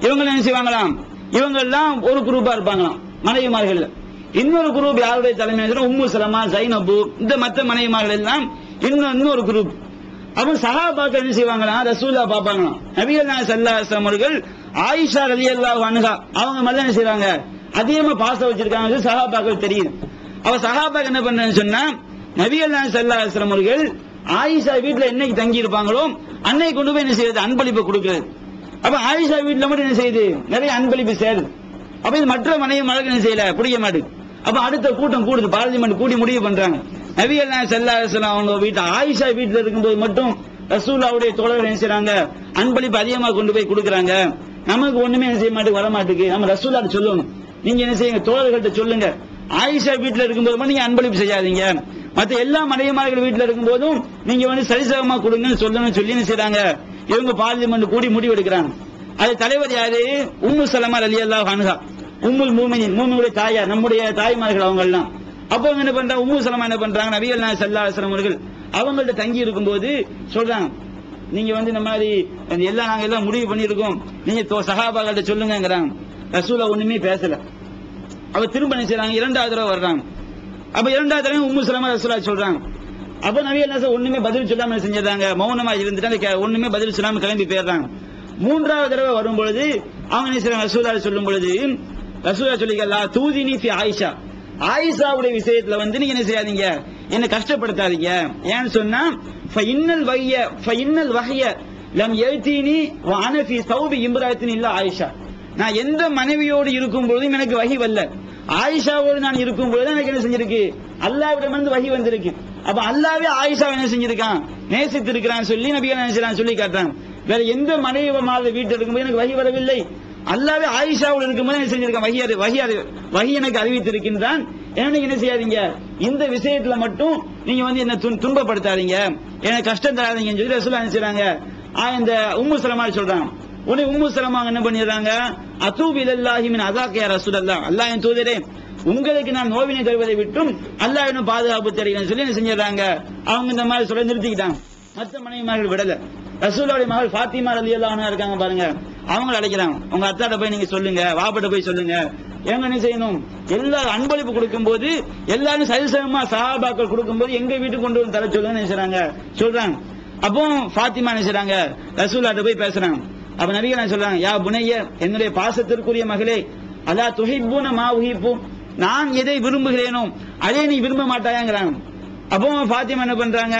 இவங்க என்ன செய்வாங்களாம், இவங்க எல்லாம் ஒரு குரூப்பா இருப்பாங்களாம் மனைவிமார்கள். இன்னொரு குரூப் யாருடைய தலைமையில் உம்மு சலமா, ஜைனபு, இந்த மற்ற மனைவிமார்கள் எல்லாம் இன்னொரு குரூப். அப்ப சஹாபாக்கள் என்ன செய்வாங்களாம், ரசூலுல்லாஹ் பாப்பாங்களாம். நபிகள் நாயகம் ஸல்லல்லாஹு அலைஹி வஸல்லம் அவர்கள் ஆயிஷா ரலியல்லாஹு அன்ஹா அவங்க மேல என்ன செய்றாங்க, அதிகமா பாசம் வச்சிருக்காங்க, சஹாபாக்கள் தெரியும். அவ சஹாபாக்கள் என்ன பண்றாங்கன்னு சொன்னா, நபிகள் நாயகம் ஸல்லல்லாஹு அலைஹி வஸல்லம் அவர்கள் ஆயிஷா வீட்டுல என்னைக்கு தங்கி இருப்பாங்களோ அன்னைக்கு கொண்டு போய் என்ன செய்யுது, அன்பளிப்பு கொடுக்கிறது. அப்ப ஆயிஷா வீட்டுல மட்டும் என்ன செய்யுது, நிறைய அன்பளிப்பு சேருது. அப்ப இது மற்ற மனைவி மழை என்ன செய்யல, பிடிக்க மாட்டேது. அப்ப அடுத்த கூட்டம் கூடுது, பார்லிமெண்ட் கூடி முடிவு பண்றாங்க, நபிகள் நாயகம் ஸல்லல்லாஹு அலைஹி வஸல்லம் அவங்க வீட்டு ஆயிஷா வீட்டுல இருக்கும்போது மட்டும் ரசூலுல்லாஹ்வுடைய தோழர்கள் என்ன செய்றாங்க, அன்பளிப்பு அதிகமா கொண்டு போய் கொடுக்கறாங்க. நமக்கு ஒண்ணுமே என்ன செய்ய மாட்டேங்குது, வர மாட்டேங்குது. நம்ம ரசூலுல்லாஹ் சொல்லணும், நீங்க என்ன செய்யுங்க, தோழர்கள்ட்ட சொல்லுங்க, ஆயிஷா வீட்டுல இருக்கும்போது மட்டும் நீங்க அன்பளிப்பு செய்யாதீங்க, மற்ற எல்லா மனைவிமார்கள் வீட்டுல இருக்கும் போதும் நீங்க வந்து சரிசமமா கொடுங்கன்னு சொல்லணும்னு சொல்லி என்ன செய்றாங்க, இவங்க பார்லிமெண்ட் கூடி முடிவு எடுக்கிறாங்க. அது தலைவர் யாரு, உம்மு சலமா ரலியல்லாஹு அன்ஹா, உம்முல் மூமினின், மூமினுடைய தாயார், நம்முடைய தாய்மார்கள் அவங்க எல்லாம். அப்போ என்ன பண்றாங்க, உம்மு சலமா என்ன பண்றாங்க, நபிகள் நாயகம் ஸல்லல்லாஹு அலைஹி வஸல்லம் அவர்கள் அவங்கள்ட்ட தங்கி இருக்கும்போது சொல்றாங்க, நீங்க வந்து இந்த மாதிரி எல்லாம் நாங்க எல்லாம் முடிவு பண்ணிருக்கோம், நீங்க சஹாபாக்கள்ட்ட சொல்லுங்கிறாங்க. ரசூலுல்லாஹ் ஒண்ணுமே பேசல. அவ திரும்ப என்ன செய்றாங்க, 2வது தடவை வர்றாங்க. அப்ப 2வது தடவை உம்மு சலமா ரசூலுல்லாஹ் சொல்றாங்க. அப்ப நபிகள் நாயகம் ஒண்ணுமே பதில் சொல்லாம செஞ்சிருந்தாங்க, மௌனமா இருந்துட்டு ஒண்ணுமே பதில் சொல்லாம கிளம்பி போயிடுறாங்க. 3வது தடவை வரும் பொழுது அவங்க என்ன செய்றாங்க, ரசூலுல்லாஹ் சொல்லும் பொழுது ரசூலுல்லாஹ் சொல்லிக்கல்லா தூதினி ஃபி ஆயிஷா, ஆயிஷாவுடைய விஷயத்துல வந்து நீங்க என்ன செய்யாதீங்க, என்ன கஷ்டப்படுத்தாதீங்க. ஏன்னு சொன்னா ஃபஇன்னல் வஹ்ய லம் யதீனி வ அன ஃபீ ஸௌபி இம்ராத்தின் இல்ல ஆயிஷா, நான் எந்த மனைவியோடு இருக்கும் பொழுதும் எனக்கு வஹி வரல, ஆயிஷாவோடு நான் இருக்கும் பொழுது எனக்கு என்ன செஞ்சிருக்கு, அல்லாஹ்விடமிருந்து வஹி வந்திருக்கு. அப்ப அல்லாஹ்வே ஆயிஷாவை என்ன செஞ்சிருக்கான், நேசித்து இருக்கிறான் சொல்லி நபிகள் என்ன சொல்லி காட்டுறாங்க. வேற எந்த மனைவி வீட்டில் இருக்கும்போது எனக்கு வஹி வரவில்லை, அல்லாஹ்வே ஆயிஷாவோடு இருக்கும்போது என்ன செஞ்சிருக்கான், வஹி எனக்கு அறிவித்திருக்கின்றான். என்ன செய்யாதீங்க, இந்த விஷயத்துல மட்டும் நீங்க வந்து என்ன துன்பப்படுத்தாதீங்க, எனக்கு கஷ்டம் தராதீங்கன்னு சொல்லி ரசூலுல்லாஹ் என்ன செய்றாங்க, இந்த உம்மு சலமா சொல்றாங்க. உடனே உம்மு சலமா என்ன பண்ணிடுறாங்க, அதூபு இலல்லாஹி மின் அஸாக யா ரசூலல்லாஹ், அல்லாஹ்வின் தூதரே உங்களுக்கு நான் நோவினை தருவதை விட்டும் அல்லாஹ்வின் பாதுகாப்பு தருகிறேன் சொல்லி என்ன செஞ்சிடறாங்க, அவங்க இந்த மாதிரி சொல்ல நிறுத்திக்கிட்டாங்க. மற்ற மனைவிமார்கள் விடல. ரசூலுல்லாஹ்வுடைய மகள் ஃபாத்திமா ரலியல்லாஹு அன்ஹா இருக்காங்க பாருங்க, அவங்க அழைக்கிறாங்க, உங்க அத்தாட்ட போய் நீங்க சொல்லுங்க, வாப்பட்ட போய் சொல்லுங்க, எங்க என்ன செய்யணும், எல்லாரும் அன்பளிப்பு கொடுக்கும் போது எல்லாரும் சரிசமமா சஹாபாக்கள் கொடுக்கும் போது எங்க வீட்டுக்கு கொண்டு வந்து தர சொல்லுங்க சொல்றாங்க. அப்போ ஃபாத்திமா என்ன செய்றாங்க, ரசூலுல்லாஹ்ட்ட போய் பேசுறாங்க. அப்ப நபிகள் சொல்றாங்க, யா புனைய, என்னுடைய பாசத்திற்குரிய மகளே, அல்லா துஹிப்பூன மா உஹிப்பு, நான் எதை விரும்புகிறேனோ அதை நீ விரும்ப மாட்டாயாங்கிறாங்க. அப்போ ஃபாத்திமா என்ன பண்றாங்க,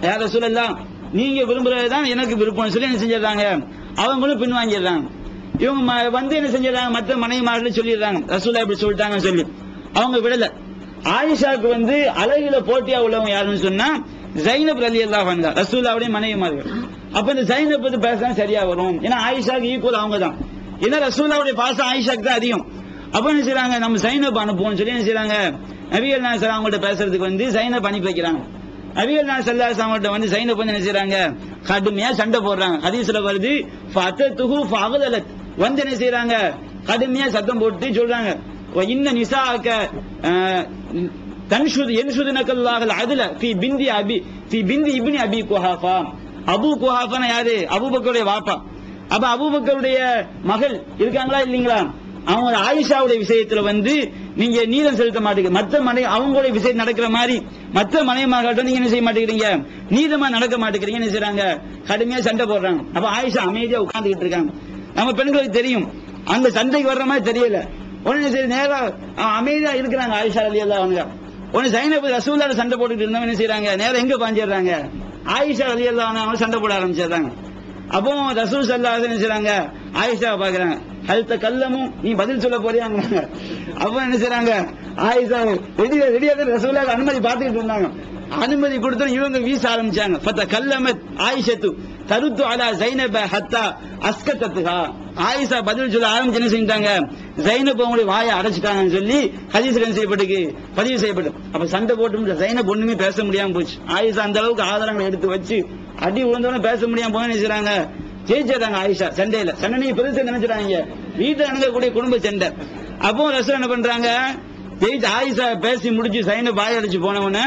யா ரசூலல்லாஹ் நீங்க விரும்புறதுதான் எனக்கு விருப்பம் சொல்லி என்ன செஞ்சிடறாங்க, அவங்களும் பின்வாங்கிடுறாங்க. இவங்க வந்து என்ன செஞ்சிடறாங்க, மற்ற மனைவிமார்கள் சொல்லிடுறாங்க, ரசூலுல்லாஹ் இப்படி சொல்லிட்டாங்கன்னு சொல்லி. அவங்க விடல. ஆயிஷாவுக்கு வந்து அழகில போட்டியா உள்ளவங்க யாருன்னு சொன்னா ஜைனப் ரலியல்லாஹு அன்ஹா, ரசூலுல்லாஹ்வுடைய மனைவிமார்கள். அப்ப இந்த ஜைனப் பத்தி பேசினா சரியா வரும், ஏன்னா ஆயிஷாக்கு ஈக்குவல் அவங்க தான், ஏன்னா ரசூலுல்லாஹ்வுடைய பாசம் ஆயிஷாக்கு தான் அதிகம். அப்ப என்ன செய்றாங்க, நம்ம ஜைனப் அனுப்புவோம் சொல்லி என்ன செய்றாங்க, நபிகள் நாயகம் ஸல்லல்லாஹு அலைஹி வஸல்லம் பேசுறதுக்கு வந்து ஜைனப் அனுப்பி வைக்கிறாங்க. நபிகள் நாயகம் ஸல்லல்லாஹு அலைஹி வஸல்லம் வந்து ஜைனப் வந்து என்ன செய்றாங்க, கடுமையா சண்டை போடுறாங்க. ஹதீஸ்ல வருது ஃபஅததுஹு ஃபஅகதலத், வந்து என்ன செய்றாங்க, கடுமையா சத்தம் போட்டு சொல்றாங்க, வ இன்ன நிசாஅக தன்ஷுது யன்ஷுதுனக்கல்லாஹுல் அத்ல ஃபீ பிந்தி இப்னி அபி குஹாஃபா. அபூ குஹாஃபானா யாரு, அபூபக்கருடைய வாப்பா. அப்ப அபூபக்கருடைய மகள் இருக்காங்களா இல்லீங்களா, அவங்க ஆயிஷாவுடைய விஷயத்துல வந்து நீங்க நீதம் செலுத்த மாட்டீங்க. மற்ற மனை அவங்களுடைய விஷயம் நடக்கிற மாதிரி மற்ற மனைவிமார்கள்ட்ட நீங்க என்ன செய்ய மாட்டேங்கிறீங்க, நீதமா நடக்க மாட்டேங்கிறீங்க. என்ன செய்றாங்க, கடுமையா சண்டை போடுறாங்க. அப்ப ஆயிஷா அமைதியா உட்கார்ந்துகிட்டு இருக்காங்க. நம்ம பெண்களுக்கு தெரியும் அந்த சண்டைக்கு வர்ற மாதிரி தெரியல. உடனே சரி நேரா அமைதியா இருக்கிறாங்க ஆயிஷா ரலியல்லாஹு அன்ஹா. உடனே ஜைனப் ரசூலுல்லாஹ் சண்டை போட்டுட்டு இருந்தவங்க என்ன செய்றாங்க, நேரம் எங்க பாஞ்சிடுறாங்க, ஆயிஷா ரலியல்லாஹு அன்ஹா சண்டை போட ஆரம்பிச்சிடுறாங்க. அப்போ ரசூல் ஸல்லல்லாஹு அலைஹி வஸல்லம் என்ன செய்றாங்க, ஆயிஷாவை பாக்குறாங்க. ஹல்த கல்லமும், நீ பதில் சொல்ல போறியாங்க. அப்ப என்ன செய்றாங்க, ஆயிஷா ரெடியா ரசூலுல்லாஹ் அனுமதி பார்த்துக்கிட்டு இருந்தாங்க. அனுமதி கொடுத்து இவங்க வீச ஆரம்பிச்சாங்க. ஃபத கல்லமத் ஆயிஷத்து தருத்து அலா ஜைனப ஹத்தா அஸ்கத்தத்துஹா. ஆயிஷா பதில் சொல்ல ஆரம்பிச்சு என்ன செஞ்சாங்க, ஜைனப் அவங்களுடைய வாயை அடைச்சிட்டாங்கன்னு சொல்லி ஹதீஸ்ல என்ன செய்யப்பட்டு பதிவு செய்யப்பட்டு. அப்ப சண்டை போட்டு ஜைனப் ஒண்ணுமே பேச முடியாம போச்சு. ஆயிஷா அந்த அளவுக்கு ஆதாரங்களை எடுத்து வச்சு அடி விழுந்தவன பேச முடியாம போய் நினைச்சாங்க, ஜெயிச்சாங்க ஆயிஷா சண்டையில. சண்டை பெருசு நினைச்சாங்க, வீட்டுல நடக்கக்கூடிய குடும்ப சண்டை. அப்போ ரசூல் என்ன பண்றாங்க, ஜெயிச்சு ஆயிஷா பேசி முடிச்சு ஜைனப் வாயை அடிச்சு போனவன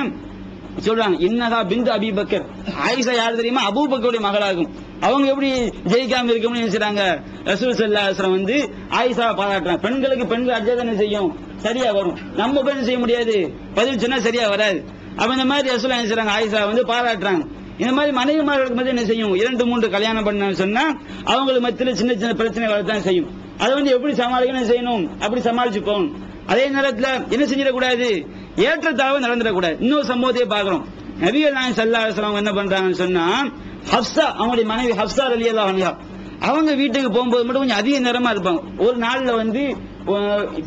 சொல்றாங்க, இன்னஹா பிந்து அபி பக்கர். ஆயிஷா யார் தெரியுமா, அபூபக்கருடைய மகளாகும். அவங்க எப்படி ஜெயிக்காம இருக்கும்னு நினைச்சாங்க. ரசூல் ஸல்லல்லாஹு அலைஹி வஸல்லம் வந்து ஆயிஷாவை பாராட்டுறாங்க. பெண்களுக்கு பெண்கள் அஜ்ஜாதனை செய்யும், சரியா வரும். நம்ம பெண் செய்ய முடியாது, பதில் சொன்னா சரியா வராது. அப்ப இந்த மாதிரி ரசூல் நினைச்சாங்க, ஆயிஷா வந்து பாராட்டுறாங்க. இந்த மாதிரி மனைவிமார்களுக்கு மத்திய என்ன செய்யும், 2-3 கல்யாணம் பண்ண சொன்னா அவங்களுக்கு மத்தியில சின்ன சின்ன பிரச்சனை வரத்தான் செய்யும். அதை வந்து எப்படி சமாளிக்கணும் செய்யணும், அப்படி சமாளிச்சு போகணும். அதே நேரத்தில் என்ன செஞ்சிடக்கூடாது, ஏற்றத்தாழ்வு நடந்துடக்கூடாது. இன்னொரு சம்பவத்தையே பார்க்கிறோம். நபிகள் நாயகம் ஸல்லல்லாஹு அலைஹி வஸல்லம் என்ன பண்றாங்கன்னு சொன்னா, ஹப்ஸா அவங்களுடைய மனைவி ஹப்ஸா ரலியல்லாஹு அன்ஹா அவங்க வீட்டுக்கு போகும்போது மட்டும் கொஞ்சம் அதிக நேரமா இருப்பாங்க. ஒரு நாள்ல வந்து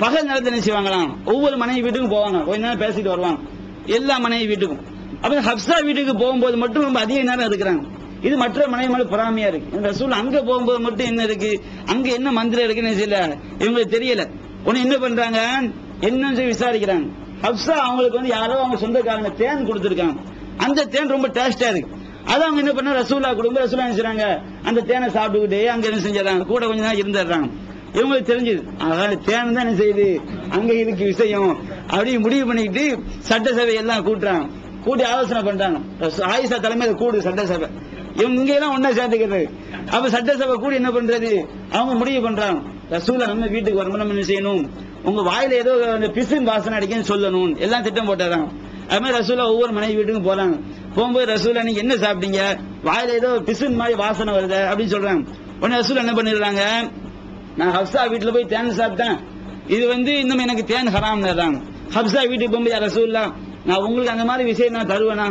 பகல் நேரத்தில் என்ன செய்வாங்களாம், ஒவ்வொரு மனைவி வீட்டுக்கும் போவாங்க, கொஞ்ச நேரம் பேசிட்டு வருவாங்க எல்லா மனைவி வீட்டுக்கும். அப்ப ஹப்ஸா வீட்டுக்கு போகும்போது மட்டும் ரொம்ப அதிக நேரம் இருக்கிறாங்க. இது மற்ற மனைவி மேல பொறாமையா இருக்கு. ரசூல் அங்க போகும்போது மட்டும் என்ன இருக்கு, அங்க என்ன மந்திரம் இருக்குன்னு தெரியல, இவங்களுக்கு தெரியல. உடனே என்ன பண்றாங்க, என்னன்னு சொல்லி விசாரிக்கிறாங்க. ஹப்ஸா அவங்களுக்கு வந்து யாரோ அவங்க சொந்தக்காரங்க தேன் கொடுத்துருக்காங்க. அந்த தேன் ரொம்ப டேஸ்டா இருக்கு. அதை அவங்க என்ன பண்ண ரசூலா கொடுங்க. ரசூலா என்ன செய்றாங்க, அந்த தேனை சாப்பிட்டுக்கிட்டே அங்க என்ன செஞ்சாங்க, கூட கொஞ்ச நேரம் இருந்துடுறாங்க. இவங்களுக்கு தெரிஞ்சது அதாவது தேன் தான் என்ன செய்யுது, அங்க இருக்கு விஷயம் அப்படி முடிவு பண்ணிக்கிட்டு சட்டசபை எல்லாம் கூட்டுறாங்க. கூட்டி ஆலோசனை பண்றாங்க. ஆயிஷா தலைமையில கூடு சட்டசபை. இவங்க இங்க எல்லாம் ஒன்னா சேர்ந்துக்கிறது. அப்ப சட்டசபை கூடி என்ன பண்றது, அவங்க முடிவு பண்றாங்க, ரசூலா நம்ம வீட்டுக்கு வரணும், நம்ம என்ன செய்யணும், உங்க வாயில ஏதோ பிசின் வாசனை அடிக்கன்னு சொல்லணும். எல்லாம் திட்டம் போட்டுறாங்க. அது மாதிரி ரசூலா ஒவ்வொரு மனைவி வீட்டுக்கும் போறாங்க. போகும்போது ரசூலா நீங்க என்ன சாப்பிட்டீங்க, வாயில ஏதோ பிசின் மாதிரி வாசனை வருது அப்படின்னு சொல்றாங்க. உடனே ரசூலா என்ன பண்ணிடுறாங்க, நான் ஹப்ஸா வீட்டுல போய் தேன் சாப்பிட்டேன், இது வந்து இன்னும் எனக்கு தேன் ஹராம்னுறாங்க. ஹப்ஸா வீட்டுக்கு போகும்போது ரசூல்லா நான் உங்களுக்கு அந்த மாதிரி விஷயம் நான் தருவேனா,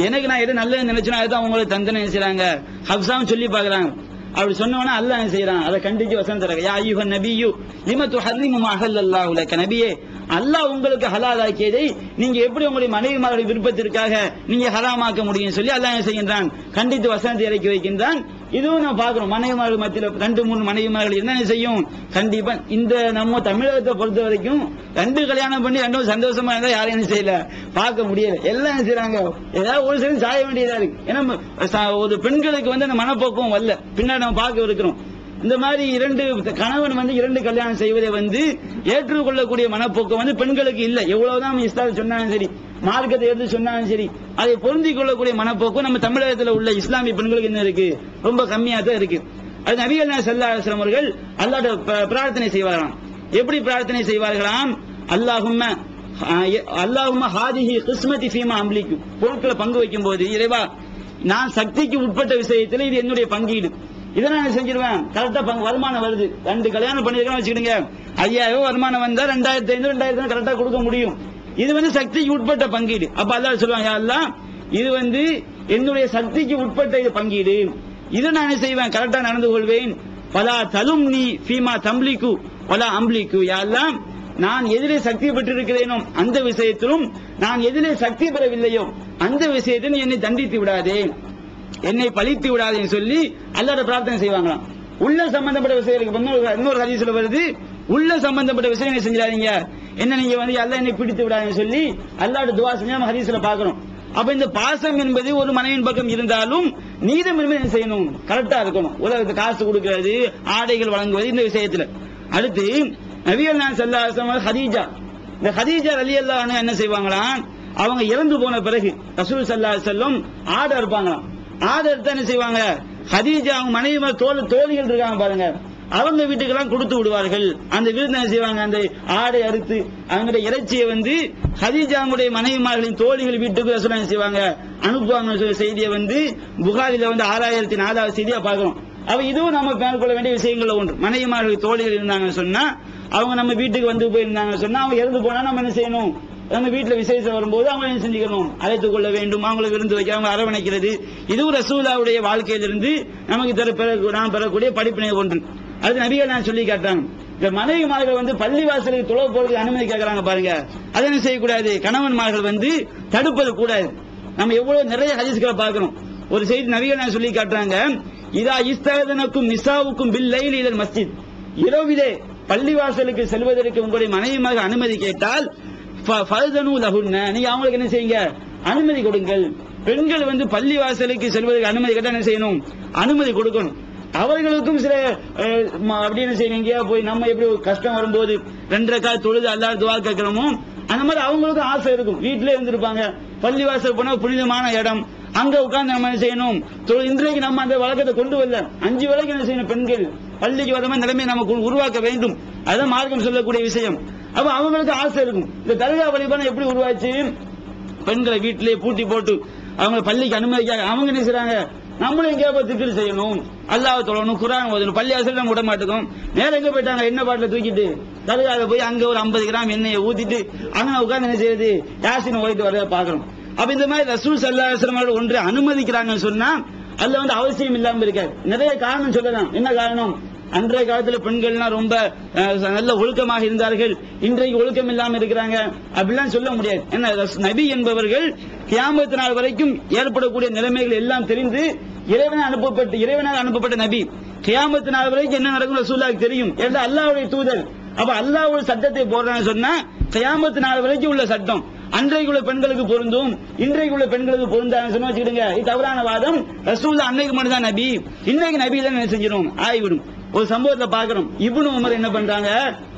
எனக்கு நான் எது நல்லது நினைச்சேன்னா அதுதான் உங்களுக்கு தந்தனை செய்யறாங்க. ஹப்ஸாவும் சொல்லி பாக்குறாங்க. அப்படி சொன்னவனா அல்லாஹ் என்ன செய்யறான், அதை கண்டிச்சு வசனம் தராங்க. யா அய்யுஹன் நபியு லிம துஹர்ரிமு மா அஹல்லல்லாஹு லக. நபியே, அல்லாஹ் உங்களுக்கு ஹலாலாக்கியதை நீங்க எப்படி உங்களுடைய மனைவிமாருடைய விருப்பத்திற்காக நீங்க ஹராமாக்க முடியும் சொல்லி அல்லாஹ் என்ன செய்கின்றான், கண்டித்து வசனத்தை இறக்கி வைக்கின்றான். இதுவும் நான் பாக்குறோம். மனைவிமார்கள் மத்தியில் 2-3 மனைவிமார்கள் என்ன செய்யும், கண்டிப்பா இந்த நம்ம தமிழகத்தை பொறுத்த வரைக்கும் 2 கல்யாணம் பண்ணி 2 சந்தோஷமா இருந்தா யாரும் என்ன செய்யல, பார்க்க முடியல. எல்லாம் என்ன செய்யறாங்க, ஏதாவது ஒரு சரி சாய வேண்டியதா இருக்கு. ஏன்னா ஒரு பெண்களுக்கு வந்து அந்த மனப்போக்கம் வரல, பின்னாடி நம்ம பார்க்க இருக்கிறோம். இந்த மாதிரி 2 கணவன் வந்து 2 கல்யாணம் செய்வதை வந்து ஏற்றுக்கொள்ளக்கூடிய மனப்போக்கம் வந்து பெண்களுக்கு இல்ல. எவ்வளவுதான் இஸ்லாம் சொன்னாலும் சரி, மார்க்கத்தை எடுத்து சொன்னாலும் சரி, அதை பொருந்திக் கொள்ளக்கூடிய மனப்போக்கம் நம்ம தமிழகத்தில் உள்ள இஸ்லாமிய பெண்களுக்கு என்ன இருக்கு, ரொம்ப கம்மியா தான் இருக்கு. அது நபிகள் நாயகம் ஸல்லல்லாஹு அலைஹி வஸல்லம் அவர்கள் அல்லாஹ்விடம் பிரார்த்தனை செய்வார்களாம். எப்படி பிரார்த்தனை செய்வார்களாம், அல்லாஹும்ம ஹாதிஹி கிஸ்மதி ஃபீமா அம்லிக்கு. பொருட்களை பங்கு வைக்கும் போது, இறைவா நான் சக்திக்கு உட்பட்ட விஷயத்தில் இது என்னுடைய பங்கீடு, இதை நான் செஞ்சிருவேன். கரெக்டா வருமானம் வருது, 2 கல்யாணம் பண்ணிருக்கேன் வச்சுக்கிடுங்க, 5000 வருமானம் வந்தா 2500 2000 கரெக்டா கொடுக்க முடியும். இது வந்து சக்திக்கு உட்பட்ட பங்கீடு. அப்ப அல்லாஹ் சொல்லுவாங்க, யா அல்லாஹ் இது வந்து என்னுடைய சக்திக்கு உட்பட்ட இது பங்கீடு, இதை நான் செய்வேன், கரெக்டா நடந்து கொள்வேன். பலா தலும்னி ஃபீமா தம்லிக்கு வலா அம்லிக்கு. யா அல்லாஹ் நான் எதிலே சக்தி பெற்றிருக்கிறேனோ அந்த விஷயத்திலும், நான் எதிலே சக்தி பெறவில்லையோ அந்த விஷயத்திலும் என்னை தண்டித்து விடாதே, என்னை பழித்து விடாதேன்னு சொல்லி அல்லாஹ்விடம் பிரார்த்தனை செய்வாங்களாம். உள்ள சம்பந்தப்பட்ட விஷயம் இருக்கு. இன்னொரு ஹதீஸ்ல வருது, உள்ள சம்பந்தப்பட்ட விஷயம் என்ன செஞ்சிடாதீங்க, என்ன நீங்க வந்து அல்லாஹ் என்னை பிடித்து விடாதுன்னு சொல்லி அல்லாஹ்வுடைய துஆ செஞ்சா நம்ம ஹதீஸ்ல பார்க்கிறோம். அப்ப இந்த பாசம் என்பது ஒரு மனைவியின் பக்கம் இருந்தாலும் நீதம் என்பது என்ன செய்யணும், கரெக்டா இருக்கணும். உலகத்துக்கு காசு கொடுக்கிறது, ஆடைகள் வழங்குவது, இந்த விஷயத்துல. அடுத்து நபிகள் நாயகம் ஸல்லல்லாஹு அலைஹி வஸல்லம் ஹதீஜா, இந்த ஹதீஜா ரலியல்லாஹு அன்ஹா என்ன செய்வாங்களாம், அவங்க இறந்து போன பிறகு ரசூல் ஸல்லல்லாஹு அலைஹி வஸல்லம் ஆடை இருப்பாங்களாம். ஆடை எடுத்து என்ன செய்வாங்க, ஹதீஜா அவங்க மனைவி தோழிகள் இருக்காங்க பாருங்க, அவங்க வீட்டுக்கெல்லாம் கொடுத்து விடுவார்கள். அந்த விருந்து என்ன செய்வாங்க, அந்த ஆடை அறுத்து அவங்களுடைய இறைச்சியை வந்து ஹதீஜாவுடைய மனைவிமார்களின் தோழிகள் வீட்டுக்கு ரசூல் என்ன செய்வாங்க, அனுப்புவாங்க. செய்தியை வந்து புகாரில வந்து 6004வது செய்தியா பார்க்கிறோம். அவ இதுவும் நம்ம மேற்கொள்ள வேண்டிய விஷயங்கள்ல ஒன்று. மனைவிமார்கள் தோழிகள் இருந்தாங்கன்னு சொன்னா, அவங்க நம்ம வீட்டுக்கு வந்து போயிருந்தாங்கன்னு சொன்னா, அவங்க இறந்து போனா நம்ம என்ன செய்யணும், நம்ம வீட்டுல விசேஷம் வரும்போது அவங்க என்ன செஞ்சுக்கணும், அழைத்துக் கொள்ள வேண்டும், அவங்களை விருந்து வைக்க, அவங்க அரவணைக்கிறது. இதுவும் ரசூலுல்லாஹ்வுடைய வாழ்க்கையிலிருந்து நமக்கு நாம் பெறக்கூடிய படிப்பினை ஒன்று. அது நபிகள் நான் சொல்லி காட்டாங்க. இந்த மனைவிமார்கள் வந்து பள்ளிவாசலுக்கு தொழ போறதுக்கு அனுமதி கேட்கறாங்க பாருங்க, அதை என்ன செய்யக்கூடாது, கணவன்மார்கள் வந்து தடுப்பது கூடாது. நம்ம எவ்வளவு நிறைய ஹதீஸ்களை பார்க்கிறோம். ஒரு செய்தி நபிகள் நான் சொல்லி காட்டுறாங்க, இதா இஸ்தஅதனக்கும் நிசாவுக்கும் பில் லைலி இலல் மஸ்ஜித், இரவிலே பள்ளிவாசலுக்கு செல்வதற்கு உங்களுடைய மனைவிமார்கள் அனுமதி கேட்டால் ஃபஅதனு லஹுன்ன, நீங்க அவங்களுக்கு என்ன செய்யுங்க, அனுமதி கொடுங்கள். பெண்கள் வந்து பள்ளிவாசலுக்கு செல்வதற்கு அனுமதி கேட்டா என்ன செய்யணும், அனுமதி கொடுக்கணும். அவர்களுக்கும் சில அப்படின்னு செய்யணும், போய் நம்ம எப்படி கஷ்டம் வரும்போது 2 ரக்காத் தொழுது அல்லாஹ் துஆ கேட்கிறோமோ அந்த மாதிரி அவங்களுக்கும் ஆசை இருக்கும். வீட்டிலே இருந்திருப்பாங்க, பள்ளிவாசல் போனா புனிதமான இடம், அங்க உட்கார்ந்து நம்ம என்ன செய்யணும், இன்றைக்கு நம்ம அந்த வழக்கத்தை கொண்டு வரல. 5 வேளைக்கு என்ன செய்யணும், பெண்கள் பள்ளிக்கு வர மாதிரி நிலைமை நமக்கு உருவாக்க வேண்டும். அதான் மார்க்கம் சொல்லக்கூடிய விஷயம். அப்ப அவங்களுக்கு ஆசை இருக்கும். இந்த தர்கா வழிபாடு எப்படி உருவாச்சு, பெண்களை வீட்டிலேயே பூட்டி போட்டு அவங்க பள்ளிக்கு அனுமதிக்காக அவங்க என்ன செய்றாங்க, நம்மளும் எங்கேயா போய் திக்ர் செய்யணும், அல்லாஹ் தொழணும், குர்ஆன் ஓதணும், பள்ளிவாசல் நம்ம விட மாட்டோம். நேரம் எங்க போயிட்டாங்க, எண்ணெய் பாட்டில தூக்கிட்டு தர்கால போய் அங்க ஒரு 50 கிராம் எண்ணெயை ஊத்திட்டு அங்க உட்கார்ந்து என்ன செய்யுது, யாசின் ஓதிட்டு வரத பாக்குறோம். அப்ப இந்த மாதிரி ரசூல் ஸல்லல்லாஹு அலைஹி வஸல்லம் ஒன்று அனுமதிக்கிறாங்கன்னு சொன்னா அதுல வந்து அவசியம் இல்லாம இருக்காது. நிறைய காரணம் சொல்லலாம். என்ன காரணம், அன்றைய காலத்துல பெண்கள்லாம் ரொம்ப நல்ல ஒழுக்கமாக இருந்தார்கள், இன்றைக்கு ஒழுக்கம் இல்லாம இருக்கிறாங்க அப்படிலாம் சொல்ல முடியாது. ஏன்னா நபி என்பவர்கள் கியாமத் நாள் வரைக்கும் ஏற்படக்கூடிய நிலைமைகள் எல்லாம் தெரிந்து இறைவனால் அனுப்பப்பட்ட நபி. கியாமத் நாள் வரைக்கும் என்ன நடக்கும் ரசூலுல்லாஹ்வுக்கு தெரியும். ஏன்னா அல்லாஹ்வுடைய தூதர். அப்ப அல்லாஹ்வுடைய சட்டத்தை போடுறான்னு சொன்னா கியாமத் நாள் வரைக்கும் உள்ள சட்டம் அன்றைக்கு உள்ள பெண்களுக்கு பொருந்தும், இன்றைக்கு உள்ள பெண்களுக்கு பொருந்தான்னு சொன்னா வச்சுக்கிடுங்க, இது தவறான வாதம். ரசூலுல்லாஹ் அன்னைக்கு மட்டும் தான் நபி, இன்னைக்கு நபி தான் என்ன செஞ்சிடும், ஆகிவிடும். ஒரு சம்பவத்தை பார்க்கிறோம். இப்னு உமர் என்ன பண்றாங்க,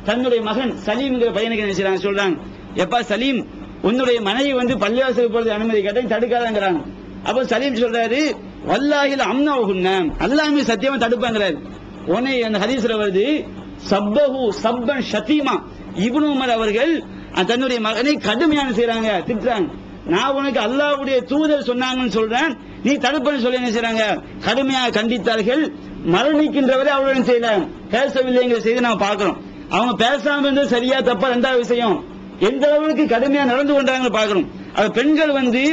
தன்னுடைய மகன் சலீம்ங்கிற பையனுக்கு என்ன செய்றாங்க, சொல்றாங்க, எப்பா சலீம், உன்னுடைய மனைவி வந்து பள்ளிவாசலுக்கு போறது அனுமதி கேட்டா தடுக்காதங்கிறாங்க. அப்ப சலீம் சொல்றாரு, வல்லாஹில் அம்னவுஹுன்ன, அல்லாஹ்வே சத்தியமா தடுப்பாங்கிறாரு. உடனே அந்த ஹதீஸ்ல வருது, சப்பஹு சப்பன் ஷதீமா, இப்னு உமர் அவர்கள் தன்னுடைய மகனை கடுமையான செய்றாங்க, திட்டுறாங்க. நான் உனக்கு அல்லாஹ்வுடைய தூதர் சொன்னாங்கன்னு சொல்றேன், நீ தடுப்பன்னு சொல்லி என்ன செய்றாங்க, கடுமையாக கண்டித்தார்கள். மரணிக்கின்றவரை அவருடன் செய்யல, பேசவில்லைங்கிற செய்தி நாம பார்க்கிறோம். அவங்க பேசாம இருந்தது சரியா தப்பா ரெண்டாவது விஷயம், எந்த அளவுக்கு கடுமையா நடந்து கொண்டாங்க பார்க்கிறோம். அது பெண்கள் வந்து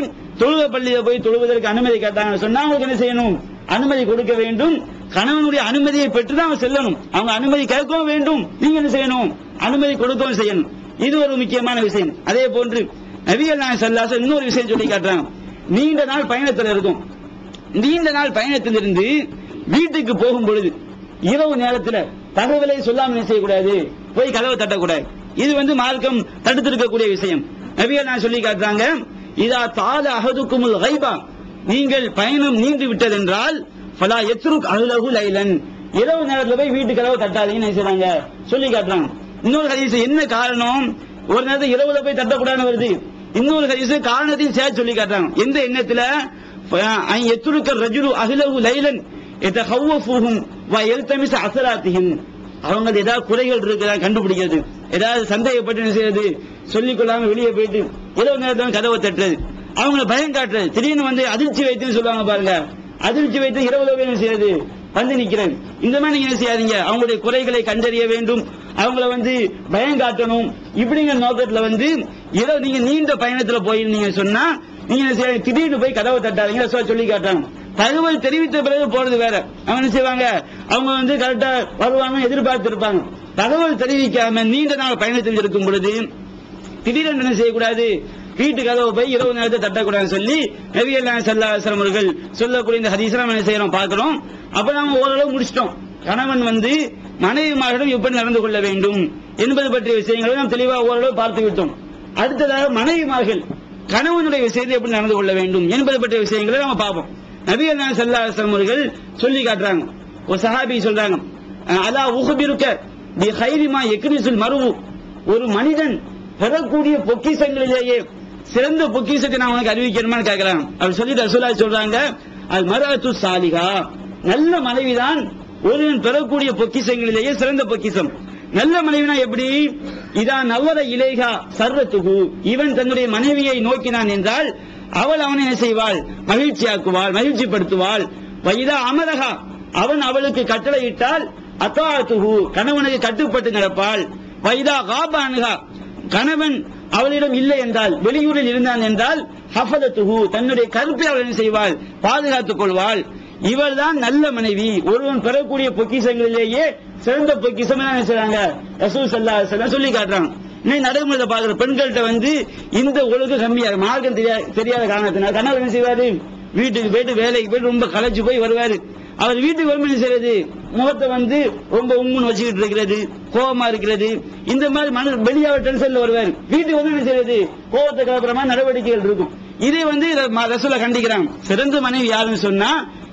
தொழுகை பள்ளியில போய் தொழுவதற்கு அனுமதி கேட்டாங்க சொன்னா அவங்களுக்கு என்ன செய்யணும், அனுமதி கொடுக்க வேண்டும். கணவனுடைய அனுமதியை பெற்று தான் அவங்க செல்லணும். அவங்க அனுமதி கேட்கவும் வேண்டும், நீங்க என்ன செய்யணும், அனுமதி கொடுக்கவும் செய்யணும். இது ஒரு முக்கியமான விஷயம். அதே போன்று நபிகள் நாயகம் ஸல்லல்லாஹு அலைஹி வஸல்லம் இன்னொரு விஷயம் சொல்லி காட்டுறாங்க. நீண்ட நாள் பயணத்தில் இருக்கும், நீண்ட நாள் பயணத்திலிருந்து வீட்டுக்கு போகும் பொழுது இரவு நேரத்தில் தகவலை சொல்லாமல் என்ன செய்யக்கூடாது, போய் கதவை தட்டக்கூடாது. இது வந்து மார்க்கம் தடுத்திருக்கக்கூடிய விஷயம். நபிகள் நாயகம் சொல்லி காட்டுறாங்க, இதா தால அஹதுக்குமுல் கைபா, நீங்கள் பயணம் நீண்டு விட்டதென்றால் ஃபலா யத்ருக் அஹ்லஹு லைலன், இரவு நேரத்தில் போய் வீட்டு கதவை தட்டாதீங்கன்னு நினைச்சாங்க சொல்லி காட்டுறாங்க. இன்னொரு ஹதீஸ் என்ன காரணம், ஒரு நேரத்தில் இரவுல போய் தட்டக்கூடாதுன்னு வருது. இன்னொரு ஹதீஸ் காரணத்தையும் சேர்த்து சொல்லி காட்டுறாங்க. எந்த எண்ணத்துல, யத்ருக்க ரஜுலு அஹ்லஹு லைலன் யதஹவ்வஃபுஹும் வ யல்தமிஸு அஸராத்திஹிம், அவங்க ஏதாவது குறைகள் இருக்குதா கண்டுபிடிக்கிறது, ஏதாவது சந்தேகப்பட்டு என்ன செய்யறது, சொல்லிக் கொள்ளாம வெளியே போயிட்டு இரவு நேரத்தில் கதவை தட்டுறது, அவங்களை பயம் காட்டுறது. திடீர்னு வந்து அதிர்ச்சி வைத்துன்னு சொல்லுவாங்க பாருங்க, அதிர்ச்சி வைத்து இரவுல என்ன செய்யறது, வந்து நிக்கிறேன். இந்த மாதிரி நீங்க என்ன செய்யாதீங்க, அவங்களுடைய குறைகளை கண்டறிய வேண்டும், அவங்கள வந்து பயம் காட்டணும். இப்படிங்கிற நோக்கத்துல வந்து இரவு நீங்க நீண்ட பயணத்துல போயிருந்தீங்க சொன்னா நீங்க என்ன செய்ய, திடீர்னு போய் கதவை தட்டாதீங்க சொல்லி காட்டுறாங்க. தகவல் தெரிவித்த பிறகு போறது வேற. அவங்க என்ன செய்வாங்க, அவங்க வந்து கரெக்டா வருவாங்க எதிர்பார்த்து இருப்பாங்க. தகவல் தெரிவிக்காம நீண்ட நாள் பயணத்தில் இருக்கும் பொழுது திடீரென்று என்ன செய்யக்கூடாது, வீட்டு கதவை போய் இரவு நேரத்தை தட்டக்கூடாதுன்னு சொல்லி நபிகள் நாயகம் ஸல்லல்லாஹு அலைஹி வஸல்லம் அவர்கள் சொல்லக்கூடிய இந்த ஹதீஸ்ல என்ன செய்யறோம் பார்க்கிறோம். அப்ப நாம ஓரளவு முடிச்சிட்டோம். கணவன் வந்து மனைவிமாரிடம் எப்படி நடந்து கொள்ள வேண்டும், என்பது பற்றிய விஷயங்களை நாம் தெளிவாக ஓரளவு பார்த்து விட்டோம். அடுத்ததாக மனைவிமார்கள் கணவனுடைய விஷயத்தை எப்படி நடந்து கொள்ள வேண்டும் என்பது பற்றிய விஷயங்களை நம்ம பார்ப்போம். நபிகள் நாயகம் ஸல்லல்லாஹு அலைஹி வஸல்லம் அவர்கள் சொல்லி காட்டுறாங்க. ஒரு சஹாபி சொல்றாங்க, அலா உஹ்பிருக பி கைரி மா யக்னிசுல் மர்உ, ஒரு மனிதன் பெறக்கூடிய பொக்கிஷங்களிலேயே சிறந்த பொக்கிஷத்தை நான் உனக்கு அறிவிக்கணுமான்னு கேட்கிறாங்க. அவர் சொல்லிட்டு ரசூலுல்லாஹி சொல்றாங்க, அல் மர்அத்து சாலிஹா, நல்ல மனைவிதான் ஒருவன் பெறக்கூடிய பொக்கிஷங்களிலேயே சிறந்த பொக்கிஷம். நல்ல மனைவினா எப்படி? இதா நவர இலேகா சர்வத்துகு, இவன் தன்னுடைய மனைவியை நோக்கினான் என்றால் அவள் அவனை என்ன செய்வாள்? மகிழ்ச்சியாக்குவாள், மகிழ்ச்சிப்படுத்துவாள். வைதா அமரகா, அவன் அவளுக்கு கட்டளையிட்டால் அத்தாத்துகு, கணவனுக்கு கட்டுப்பட்டு நடப்பாள். வைதா காபானுகா, கணவன் அவளிடம் இல்லை என்றால், வெளியூரில் இருந்தான் என்றால் ஹஃபதத்துகு, தன்னுடைய கருப்பை அவள் என்ன செய்வாள்? பாதுகாத்துக் கொள்வாள். இவள் தான் நல்ல மனைவி. ஒருவன் பெறக்கூடிய பொக்கிஷங்களிலேயே சிறந்த பொக்கிஷம் என்ன செய்றாங்க? ரசூல் ஸல்லல்லாஹு அலைஹி வஸல்லம் சொல்லி காட்டுறாங்க. இன்னைக்கு நடைமுறையில் பார்க்கிற பெண்கள்கிட்ட இந்த ஒழுங்கு கம்மியாக மார்க்கம் தெரியாத காரணத்தினால் கணவர் என்ன செய்வாரு? வீட்டுக்கு போயிட்டு வேலைக்கு போயிட்டு ரொம்ப களைச்சு போய் வருவாரு. அவர் வீட்டுக்கு வரும் என்ன செய்யறது? முகத்தை ரொம்ப உம்முன்னு வச்சுக்கிட்டு இருக்கிறது, கோபமா இருக்கிறது. இந்த மாதிரி வெளியாக டென்ஷன்ல வருவாரு. வீட்டுக்கு வந்து என்ன செய்யறது? கோபத்தை கலப்புற மாதிரி நடவடிக்கைகள் இருக்கும். இதை ரசூலா கண்டிக்கிறாங்க. சிறந்த மனைவி யாருன்னு சொன்னா,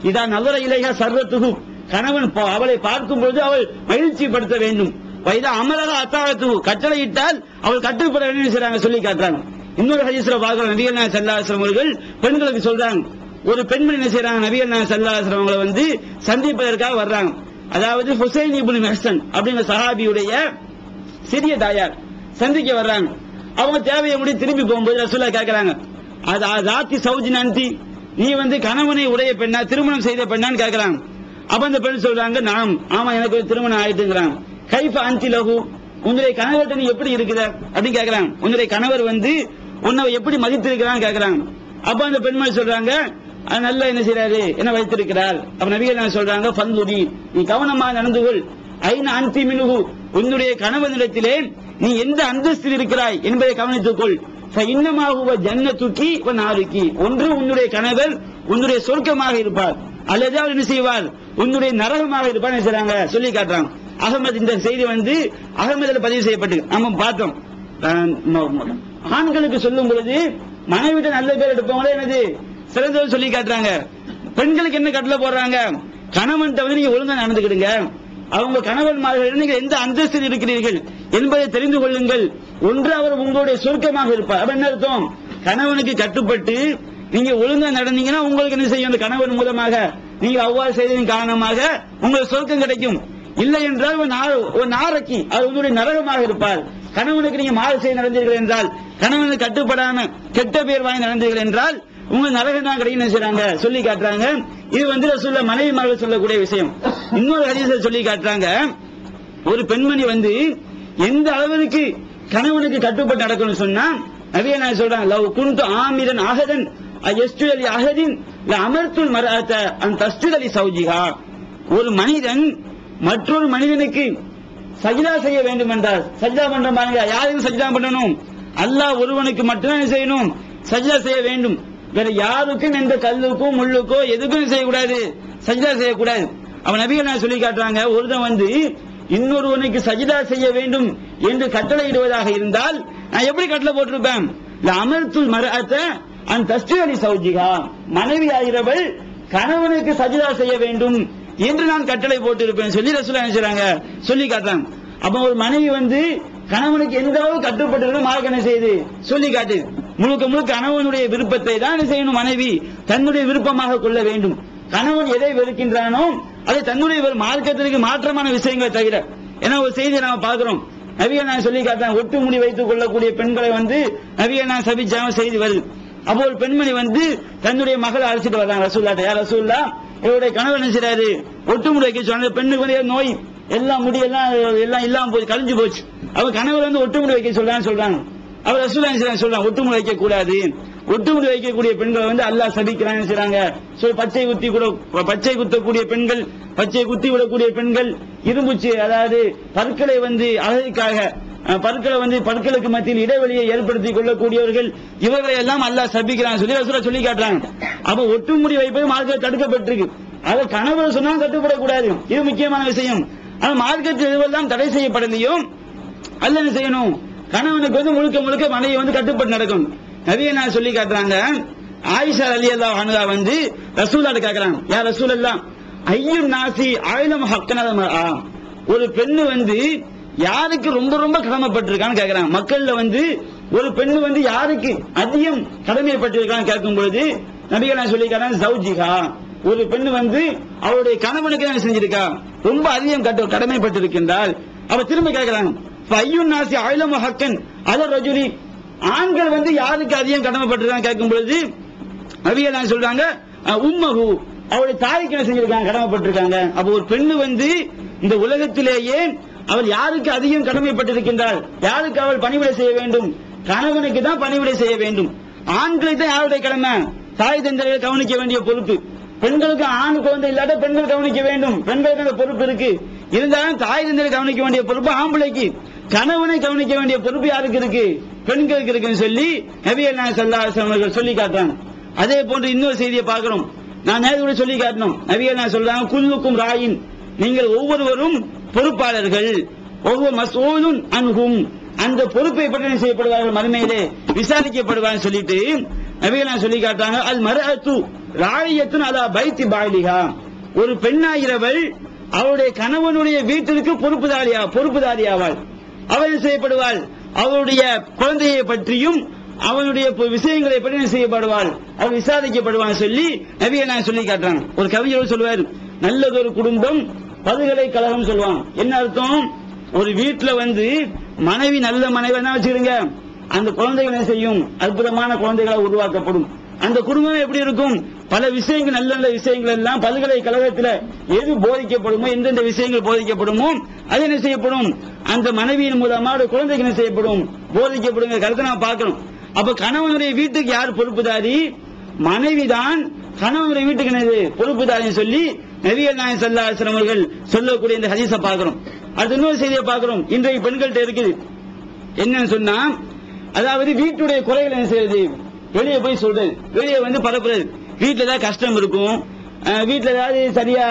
இதா நவர இலையா சர்வத்துகு, கணவன் அவளை பார்க்கும் பொழுது அவள் மகிழ்ச்சிப்படுத்த வேண்டும். வைதா அமரக அத்தாழத்து, கட்டளையிட்டால் அவள் கட்டுப்பட வேண்டும் செய்றாங்க, சொல்லி காட்டுறாங்க. இன்னொரு ஹதீஸ்ல பார்க்கிறோம், நபிகள் நாயகம் ஸல்லல்லாஹு அலைஹி வஸல்லம் அவர்கள் பெண்களுக்கு சொல்றாங்க, ஒரு பெண்மணி என்ன செய்றாங்க? நபிகள் நாயகம் ஸல்லல்லாஹு அலைஹி வஸல்லம் அவங்களை சந்திப்பதற்காக வர்றாங்க. அதாவது ஹுசைன் இப்னு மெஹ்சன் அப்படிங்கிற சஹாபியுடைய சிறிய தாயார் சந்திக்க வர்றாங்க. அவங்க தேவையை முடி திரும்பி போகும்போது ரசூலுல்லாஹ் கேட்கிறாங்க, அது ஆதி சௌஜி நந்தி, நீ கணவனை உடைய பெண்ணா, திருமணம் செய்த பெண்ணான்னு கேட்கிறாங்க. அப்ப அந்த பெண் சொல்றாங்க, நாம் ஆமா எனக்கு திருமணம் ஆயிட்டுங்கிறாங்க. கைஃப அன்தி லஹு, உன்னுடைய கணவர்கிட்ட நீ எப்படி இருக்கிற அப்படின்னு கேட்கிறாங்க. உன்னுடைய கணவர் உன்னை எப்படி மதித்திருக்கிறான்னு கேட்கிறாங்க. அப்ப அந்த பெண்மணி சொல்றாங்க, நல்லா என்ன செய்யறாரு, என்ன வைத்திருக்கிறார். அப்ப நபிகள் சொல்றாங்க, ஃபந்துரி, நீ கவனமாக நடந்து கொள். ஐன அன்தி மின்ஹு, உன்னுடைய கணவனிடத்திலே நீ எந்த அந்தஸ்தில் இருக்கிறாய் என்பதை கவனித்துக் கொள். இன்னமாகுவ ஜன்னத்துக்கி வ நாருக்கி, ஒன்று உன்னுடைய கணவர் உன்னுடைய சொர்க்கமாக இருப்பார், அல்லது அவர் என்ன செய்வார்? உன்னுடைய நரகமாக இருப்பார் செய்றாங்க, சொல்லி காட்டுறாங்க. அகமது இந்த செய்தி அகமதுல பதிவு செய்யப்பட்டு நம்ம பார்த்தோம். ஆண்களுக்கு சொல்லும் பொழுது மனைவிட்ட நல்ல பேர் எடுப்பவங்களே என்னது சிறந்தவர் சொல்லி காட்டுறாங்க. பெண்களுக்கு என்ன கட்டளை போடுறாங்க? கணவன்கிட்ட நீங்க ஒழுங்கா நடந்துக்கிடுங்க. அவங்க கணவன்மார்கள் நீங்க எந்த அந்தஸ்தில் இருக்கிறீர்கள் என்பதை தெரிந்து கொள்ளுங்கள். ஒன்று அவர் உங்களுடைய சொர்க்கமாக இருப்பார். அப்ப என்ன அர்த்தம்? கணவனுக்கு கட்டுப்பட்டு நீங்க ஒழுங்கா நடந்தீங்கன்னா உங்களுக்கு என்ன செய்யும்? அந்த கணவன் மூலமாக நீங்க அவ்வாறு செய்ததின் காரணமாக உங்களுக்கு சொர்க்கம் கிடைக்கும். இல்லை என்றால் ஒரு நாரைக்கு அது உங்களுடைய நரகமாக இருப்பார். கணவனுக்கு நீங்க மாறு செய்து நடந்தீர்கள் என்றால், கணவனுக்கு கட்டுப்படாம கெட்ட பேர் வாங்கி நடந்தீர்கள் என்றால் உங்க நரகம் தான் கிடைக்கும் செய்றாங்க, சொல்லி காட்டுறாங்க. இது ரசூலுல்லாஹ் மனைவி மார்கள் சொல்லக்கூடிய விஷயம். இன்னொரு ஹதீஸ்ல சொல்லி காட்டுறாங்க, ஒரு பெண்மணி எந்த அளவிற்கு கணவனுக்கு கட்டுப்பட்டு நடக்கணும்னு சொன்னா, நபிகள் நாயகம் சொல்றாங்க, லவ் குன்து ஆமிரன் அஹதன் அயஸ்துலி அஹதின் லஅமர்துல் மர்அத அன் தஸ்துலி சௌஜிஹா, ஒரு மனிதன் மற்றொரு மனிதனுக்கு சஜ்தா செய்ய வேண்டும் என்றால், சஜ்தா பண்ற பாருங்க, யாருக்கு சஜ்தா பண்ணணும்? அல்லாஹ் ஒருவனுக்கு மட்டும்தான் செய்யணும், சஜ்தா செய்ய வேண்டும். வேற யாருக்கும் எந்த கல்லுக்கோ முள்ளுக்கோ எதுக்கும் செய்யக்கூடாது, சஜ்தா செய்யக்கூடாது. அவன் நபிகள் சொல்லி காட்டுறாங்க, ஒருத்தன் இன்னொருவனுக்கு சஜ்தா செய்ய வேண்டும் என்று கட்டளையிடுவதாக இருந்தால் நான் எப்படி கட்டளை போட்டிருப்பேன்? அமர்த்துல் மர்அத அன் தஸ்துலி சௌஜிஹா, மனைவி ஆகிறவள் கணவனுக்கு சஜ்தா செய்ய வேண்டும் என்று நான் கட்டளை போட்டு இருப்பேன் சொல்லி ரசூலுல்லாஹ் நினைச்சாங்க, சொல்லி காட்டுறாங்க. அப்ப ஒரு மனைவி கணவனுக்கு எந்த அளவு கட்டுப்பட்டு மார்க்கம் என்ன செய்யுது சொல்லி காட்டு. முழுக்க முழுக்க கணவனுடைய விருப்பத்தை தான் என்ன செய்யணும், மனைவி தன்னுடைய விருப்பமாக கொள்ள வேண்டும். கணவன் எதை வெறுக்கின்றானோ அதை தன்னுடைய மார்க்கத்திற்கு மாற்றமான விஷயங்களை தவிர. ஏன்னா ஒரு செய்தியை நாம பார்க்கிறோம், நபிகள் நாயகம் சொல்லி காட்டுறாங்க, ஒட்டு முடி வைத்துக் கொள்ளக்கூடிய பெண்களை நபிகள் நாயகம் சபிச்சாம செய்தி வருது. அப்போ ஒரு பெண்மணி தன்னுடைய மகளை அழைச்சிட்டு வர்றாங்க ரசூலுல்லாஹ். யார் ரசூலுல்லாஹ், இவருடைய கணவன் என்ன செய்றாரு, ஒட்டு முடி வைக்க சொன்ன பெண்ணுக்கு நோய் எல்லாம் முடியெல்லாம் எல்லாம் இல்லாம போய் கழிஞ்சு போச்சு. அவ கணவர் ஒட்டு முடி வைக்க சொல்றாங்க. அவர் ரசூலுல்லாஹ் சொல்றாங்க, ஒட்டு முடி வைக்க கூடாது, ஒட்டு முடி வைக்கக்கூடிய பெண்களை அல்லாஹ் சபிக்கிறான்னு செய்றாங்க. பச்சை குத்தக்கூடிய பெண்கள், பச்சை குத்தி விடக்கூடிய பெண்கள், இரும்புச்சு அதாவது பற்களை அழகுக்காக பற்களுக்கு மத்தியில் இடைவெளியை ஏற்படுத்திக் கொள்ளக்கூடியவர்கள், இவர்களை எல்லாம் அல்லாஹ் சபிக்கிறான் சொல்லி ரசூலுல்லாஹ் சொல்லி காட்டுறாங்க. அப்ப ஒட்டுமுடி வைப்பது மார்க்கத்தில் தடுக்கப்பட்டிருக்கு. அதை கணவர் சொன்னா கட்டுப்படக்கூடாது, இது முக்கியமான விஷயம். ஆனால் மார்க்கத்தில் எதுவெல்லாம் தடை செய்யப்படலையோ அல்ல என்ன செய்யணும், கணவனுக்கு வந்து முழுக்க முழுக்க மனைவி வந்து கட்டுப்பட்டு நடக்கணும். நபியை நான் சொல்லி காட்டுறாங்க. ஆயிஷா ரலியல்லாஹு அன்ஹா வந்து ரசூலுல்லாஹ் கேக்குறாங்க, யா ரசூலல்லாஹ் ஐயுன் நாசி ஆயிலம் ஹக்கனல் மர்ஆ, ஒரு பெண்ணு வந்து யாருக்கு ரொம்ப ரொம்ப கடமைப்பட்டிருக்கான்னு கேக்குறாங்க. மக்கள்ல வந்து ஒரு பெண்ணு வந்து யாருக்கு அதிகம் கடமைப்பட்டிருக்கான்னு கேட்கும் பொழுது நபிகள் நான் சொல்லி காட்டுறாங்க, ஜௌஜிஹா, ஒரு பெண்ணு வந்து அவருடைய கணவனுக்கு என்ன செஞ்சிருக்கா, ரொம்ப அதிகம் கடமைப்பட்டிருக்கின்றால். அவ திரும்ப கேட்கிறாங்க, ஐயுன் நாசி ஆயிலம் ஹக்கன் அல ரஜுலி, ஆண்கள் வந்து யாருக்கு அதிகம் கடமைப்பட்டிருக்காங்க கேட்கும் பொழுது நபிகள் நான் சொல்றாங்க, உம்மஹு, அவருடைய தாய்க்கு என்ன செஞ்சிருக்காங்க, கடமைப்பட்டிருக்காங்க. அப்ப ஒரு பெண்ணு வந்து இந்த உலகத்திலேயே அவள் யாருக்கு அதிகம் கடமைப்பட்டிருக்கின்றாள், யாருக்கு அவள் பணிவிடை செய்ய வேண்டும், கணவனுக்கு தான் பணிவிடை செய்ய வேண்டும். ஆண்களுக்கு தான் யாருடைய கடமை, தாய் தந்தையை கவனிக்க வேண்டிய பொறுப்பு. பெண்களுக்கு ஆண் குழந்தை இல்லாத பெண்கள் கவனிக்க வேண்டும், பெண்களுக்கு அந்த பொறுப்பு இருக்கு. இருந்தாலும் தாய் தந்தையை கவனிக்க வேண்டிய பொறுப்பு ஆம்பளைக்கு, கணவனை கவனிக்க வேண்டிய பொறுப்பு யாருக்கு இருக்கு, பெண்களுக்கு இருக்குன்னு சொல்லி நபிகள் நாயகம் ஸல்லல்லாஹு அலைஹி வஸல்லம் அவர்கள் சொல்லி காட்டுறாங்க. அதே போன்று இன்னொரு செய்தியை பார்க்கிறோம். நான் நேரத்தோட சொல்லி காட்டணும். நபிகள் நாயகம் சொல்றாங்க, குல்லுக்கும் ராயின், நீங்கள் ஒவ்வொருவரும் பொறுப்பாளர்கள், ஒவ்வொரு மஸ்ஊலுன் அன்ஹும், அந்த பொறுப்பை பற்றி செய்யப்படுவார்கள், மறுமையிலே விசாரிக்கப்படுவார்கள் சொல்லிட்டு நபிகள் நாயகம் சொல்லி காட்டுறாங்க, அல் மர்அத்து ராயியத்துன் அலா பைத்தி பாலிஹா, ஒரு பெண்ணாகிறவள் அவருடைய கணவனுடைய வீட்டிற்கு பொறுப்புதாரியாவாள். அவள் செய்யப்படுவாள், அவருடைய குழந்தையை பற்றியும் அவனுடைய விஷயங்களை பற்றி செய்யப்படுவாள், அவள் விசாரிக்கப்படுவான் சொல்லி நபிகள் நாயகம் சொல்லி காட்டுறாங்க. ஒரு கவிஞர் சொல்வார், நல்லதொரு குடும்பம் பல்கலைக்கழகம் சொல்லுவான். என்ன அர்த்தம், ஒரு வீட்டுல வந்து மனைவி நல்ல மனைவி என்ன வச்சுருங்க, அந்த குழந்தைகள் என்ன செய்யும், அற்புதமான குழந்தைகளாக உருவாக்கப்படும். அந்த குடும்பம் எப்படி இருக்கும், பல விஷயங்கள் நல்ல நல்ல விஷயங்கள் எல்லாம் பல்கலைக்கழகத்தில் எது போதிக்கப்படுமோ, எந்தெந்த விஷயங்கள் போதிக்கப்படுமோ அது என்ன செய்யப்படும், அந்த மனைவியின் மூலமா குழந்தைக்கு என்ன செய்யப்படும், போதிக்கப்படும் கருத்தை நான் பார்க்கணும். அப்ப கணவனுடைய வீட்டுக்கு யார் பொறுப்புதாரி, மனைவிதான் கணவனுடைய வீட்டுக்கு என்னது பொறுப்புதாரின்னு சொல்லி நபிகள் நாயகம் ஸல்லல்லாஹு அலைஹி வஸல்லம் அவர்கள் சொல்லக்கூடிய இந்த ஹதீஸை பார்க்கிறோம். அது இன்னொரு செய்தியை பார்க்கிறோம், இன்றைய பெண்கள்கிட்ட இருக்குது. என்னன்னு சொன்னா, அதாவது வீட்டுடைய குறைகள் என்ன செய்யறது, வெளியே போய் சொல்றது, வெளியே வந்து பரப்புறது. வீட்டுல ஏதாவது கஷ்டம் இருக்கும், வீட்டுல ஏதாவது சரியா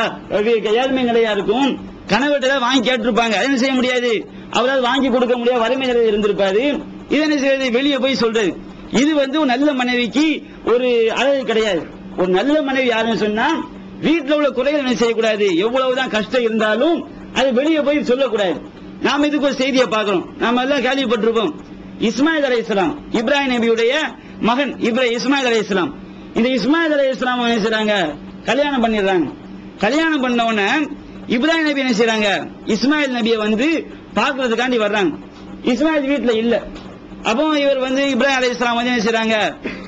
ஏழ்மை நிலையா இருக்கும், கணவர்கிட்ட ஏதாவது வாங்கி கேட்டிருப்பாங்க, அது என்ன செய்ய முடியாது, அவரால் வாங்கி கொடுக்க முடியாது, வறுமை நிலையில் இருந்திருப்பாரு. இது என்ன செய்யறது, வெளியே போய் சொல்றது. இது வந்து ஒரு நல்ல மனைவிக்கு ஒரு அழகு கிடையாது. ஒரு நல்ல மனைவி யாருன்னு சொன்னா, வீட்டுல உள்ள குறைகள் என்ன செய்யக்கூடாது, எவ்வளவுதான் கஷ்டம் இருந்தாலும் அது வெளியே போய் சொல்லக்கூடாது. நாம இதுக்கு ஒரு செய்தியை பார்க்கிறோம். நாம எல்லாம் கேள்விப்பட்டிருப்போம், இஸ்மாயில் அலைஹிஸ்ஸலாம், இப்ராஹிம் நபியுடைய மகன் இஸ்மாயில் அலைஹிஸ்ஸலாம். இந்த இஸ்மாயில் அலைஹிஸ்ஸலாம் என்ன செய்றாங்க, கல்யாணம் பண்ணிடுறாங்க. கல்யாணம் பண்ண உடனே இப்ராஹிம் நபி என்ன செய்றாங்க, இஸ்மாயில் நபியை வந்து பார்க்கிறதுக்காண்டி வர்றாங்க. இஸ்மாயில் வீட்டுல இல்ல. அப்போ இவர் வந்து இப்ராஹிம் அலைஹிஸ்ஸலாம் வந்து என்ன செய்றாங்க,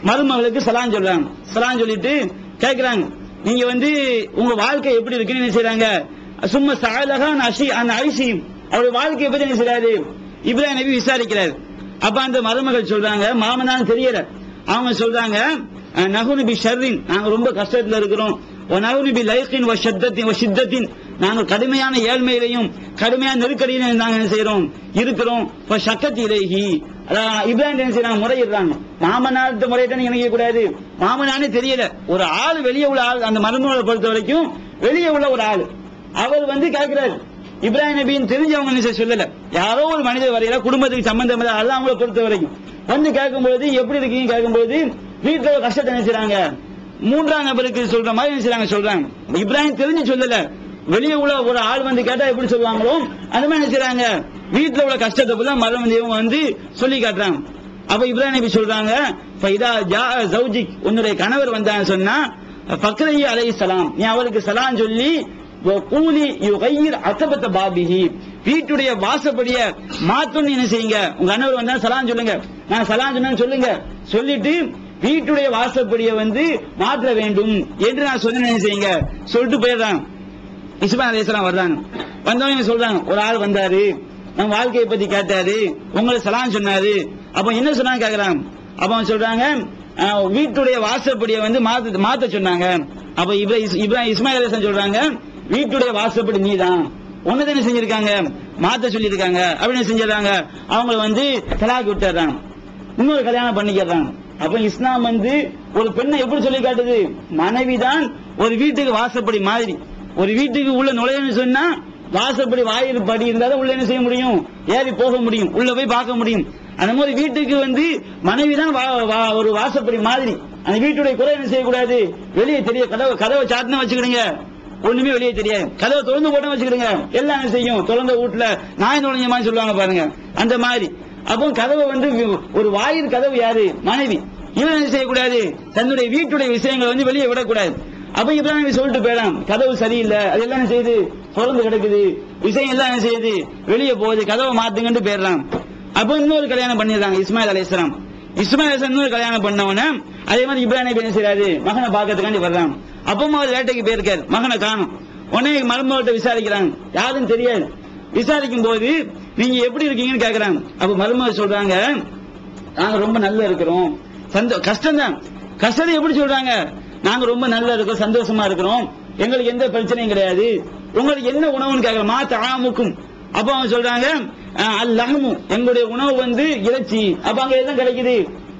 மருமகளுக்கு சலாம் சொல்றாங்க. சலாம் சொல்லிட்டு கேட்கிறாங்க, நீங்க வந்து உங்க வாழ்க்கை எப்படி இருக்குன்னு என்ன செய்றாங்க, சும்மா சஅலஹா அன் ஐஷிஹிம், அவருடைய வாழ்க்கையை பத்தி என்ன செய்றாரு, இப்ராஹிம் நபி விசாரிக்கிறார். அப்ப அந்த மருமகள் சொல்றாங்க, மாமனான்னு தெரியல, அவங்க சொல்றாங்க, நஹுனு பி ஷர்ரின், நாங்க ரொம்ப கஷ்டத்துல இருக்கிறோம், நஹுனு பி லைகின் வ ஷித்தத்தின், நாங்க கடுமையான ஏழ்மையிலையும் கடுமையான நெருக்கடியிலையும் நாங்க என்ன செய்யறோம் இருக்கிறோம். ஷக்கத் இலைஹி, இப்ராஹிம் என்ன செய்யறாங்க, முறையிடுறாங்க. மாமனார்ட்ட முறையிட்ட நீங்க நினைக்க கூடாது, மாமனானே தெரியல, ஒரு ஆள் வெளியே உள்ள ஆள், அந்த மருமகளை பொறுத்த வரைக்கும் வெளியே உள்ள ஒரு ஆள், அவர் வந்து கேட்கிறாரு. இப்ராஹிம் நபியின் தெரிஞ்சவங்க என்ன சொல்லல, யாரோ ஒரு மனிதர் வரையில குடும்பத்துக்கு சம்பந்தம் இல்ல, அது அவங்களை பொறுத்த வரைக்கும் வந்து கேட்கும்போது எப்படி இருக்கீங்க கேட்கும்போது வீட்டுல ஒரு கஷ்டத்தை நினைச்சாங்க, மூன்றாம் நபருக்கு சொல்ற மாதிரி நினைச்சாங்க சொல்றாங்க. இப்ராஹிம் தெரிஞ்சு சொல்லல, வெளியே உள்ள ஒரு ஆள் வந்து கேட்டா எப்படி சொல்லுவாங்களோ அந்த மாதிரி நினைச்சாங்க. வீட்டுல உள்ள கஷ்டத்தை போல மரம் வந்து சொல்லி காட்டுறாங்க. அப்ப இப்ராஹிம் நபி சொல்றாங்க, உன்னுடைய கணவர் வந்தான்னு சொன்னா ஃபக்ரஹி அலைஹிஸ்ஸலாம், நீ அவருக்கு சலாம் சொல்லி கூலி யுகையிர் அத்தபத்த பாபிஹி, வீட்டுடைய வாசப்படிய மாத்தணும் என்ன செய்யுங்க, உங்க கணவர் வந்தா சலாம் சொல்லுங்க, நான் சலாம் சொன்னேன்னு சொல்லுங்க, சொல்லிட்டு வீட்டுடைய வாசப்படிய வந்து மாற்ற வேண்டும் என்று நான் சொன்னேன் செய்யுங்க சொல்லிட்டு போயிடுறாங்க. இஸ்மாயில் அலைஹிஸ்ஸலாம் வர்றாங்க. வந்தவங்க சொல்றாங்க, ஒரு ஆள் வந்தாரு, நம்ம வாழ்க்கையை பத்தி கேட்டாரு, உங்களை சலாம் சொன்னாரு. அப்ப என்ன சொன்னாங்க கேக்குறாங்க. அப்ப அவங்க சொல்றாங்க, வீட்டுடைய வாசப்படிய வந்து மாத்த சொன்னாங்க. அப்ப இஸ்மாயில் அலைஹிஸ்ஸலாம் சொல்றாங்க, வீட்டுடைய வாசப்படி நீதான், உன்னத என்ன செஞ்சிருக்காங்க, மாத்த சொல்லியிருக்காங்க அப்படின்னு செஞ்சிடறாங்க. அவங்கள வந்து தலாக் விட்டுறாங்க, இன்னொரு கல்யாணம் பண்ணிக்கிறாங்க. அப்ப இஸ்லாம் வந்து ஒரு பெண்ணை எப்படி சொல்லி காட்டுது, மனைவிதான் ஒரு வீட்டுக்கு வாசப்படி மாதிரி. ஒரு வீட்டுக்கு உள்ள நுழையன்னு சொன்னா வாசப்படி வாயில் படி இருந்தாலும் உள்ள என்ன செய்ய முடியும், ஏறி போக முடியும், உள்ள போய் பார்க்க முடியும். அந்த மாதிரி வீட்டுக்கு வந்து மனைவி தான் ஒரு வாசப்படி மாதிரி. அந்த வீட்டுடைய குறை என்ன செய்யக்கூடாது, வெளியே தெரிய. கதவை சாத்தினா வச்சுக்கிடுங்க, ஒண்ணுமே வெளியே தெரியாது. கதவை திறந்து போட்டா வச்சுக்கிடுங்க, எல்லாம் என்ன செய்யும், திறந்த வீட்டுல நாய் நுழைஞ்ச மாதிரி சொல்லுவாங்க பாருங்க, அந்த மாதிரி. அப்போ கதவை வந்து ஒரு வாயில் கதவு யாரு, மனைவி. இவன் என்ன செய்யக்கூடாது, தன்னுடைய வீட்டுடைய விஷயங்களை வந்து வெளியே விடக்கூடாது. அப்ப இப்ராஹிம் சொல்லிட்டு போயிடலாம், கதவு சரியில்லை, அது எல்லாம் என்ன செய்யுது, திறந்து கிடக்குது, விஷயம் எல்லாம் என்ன செய்யுது, வெளியே போகுது, கதவை மாத்துங்கன்னு போயிடலாம். அப்ப இன்னொரு கல்யாணம் பண்ணிடுறாங்க இஸ்மாயில் அலைஹிஸ்ஸலாம். இஸ்மாயில் அலைஹிஸ்ஸலாம் இன்னொரு கல்யாணம் பண்ணவன அதே மாதிரி இப்ராஹிம் என்ன செய்யறாரு, மகனை பார்க்கறதுக்காண்டி வர்றாங்க. அப்பமா அவர் வேட்டைக்கு போயிருக்காரு, மகனை காணும். உடனே மருமகிட்ட விசாரிக்கிறாங்க, யாரும் தெரியாது. விசாரிக்கும் போது நீங்க எப்படி இருக்கீங்கன்னு கேக்குறாங்க. அப்ப மருமக சொல்றாங்க, நாங்க ரொம்ப நல்லா இருக்கிறோம், கஷ்டம் தான். கஷ்டம் எப்படி சொல்றாங்க, நாங்க ரொம்ப நல்லா இருக்கோம், சந்தோஷமா இருக்கிறோம், எங்களுக்கு எந்த பிரச்சனையும் கிடையாது. உங்களுக்கு என்ன உணவுன்னு கேட்கலாம், மாத்தாமுக்கும். அப்ப அவங்க சொல்றாங்க, அல்லஹமு, எங்களுடைய உணவு வந்து இறைச்சி. அப்ப அங்க எதுவும் கிடைக்குது,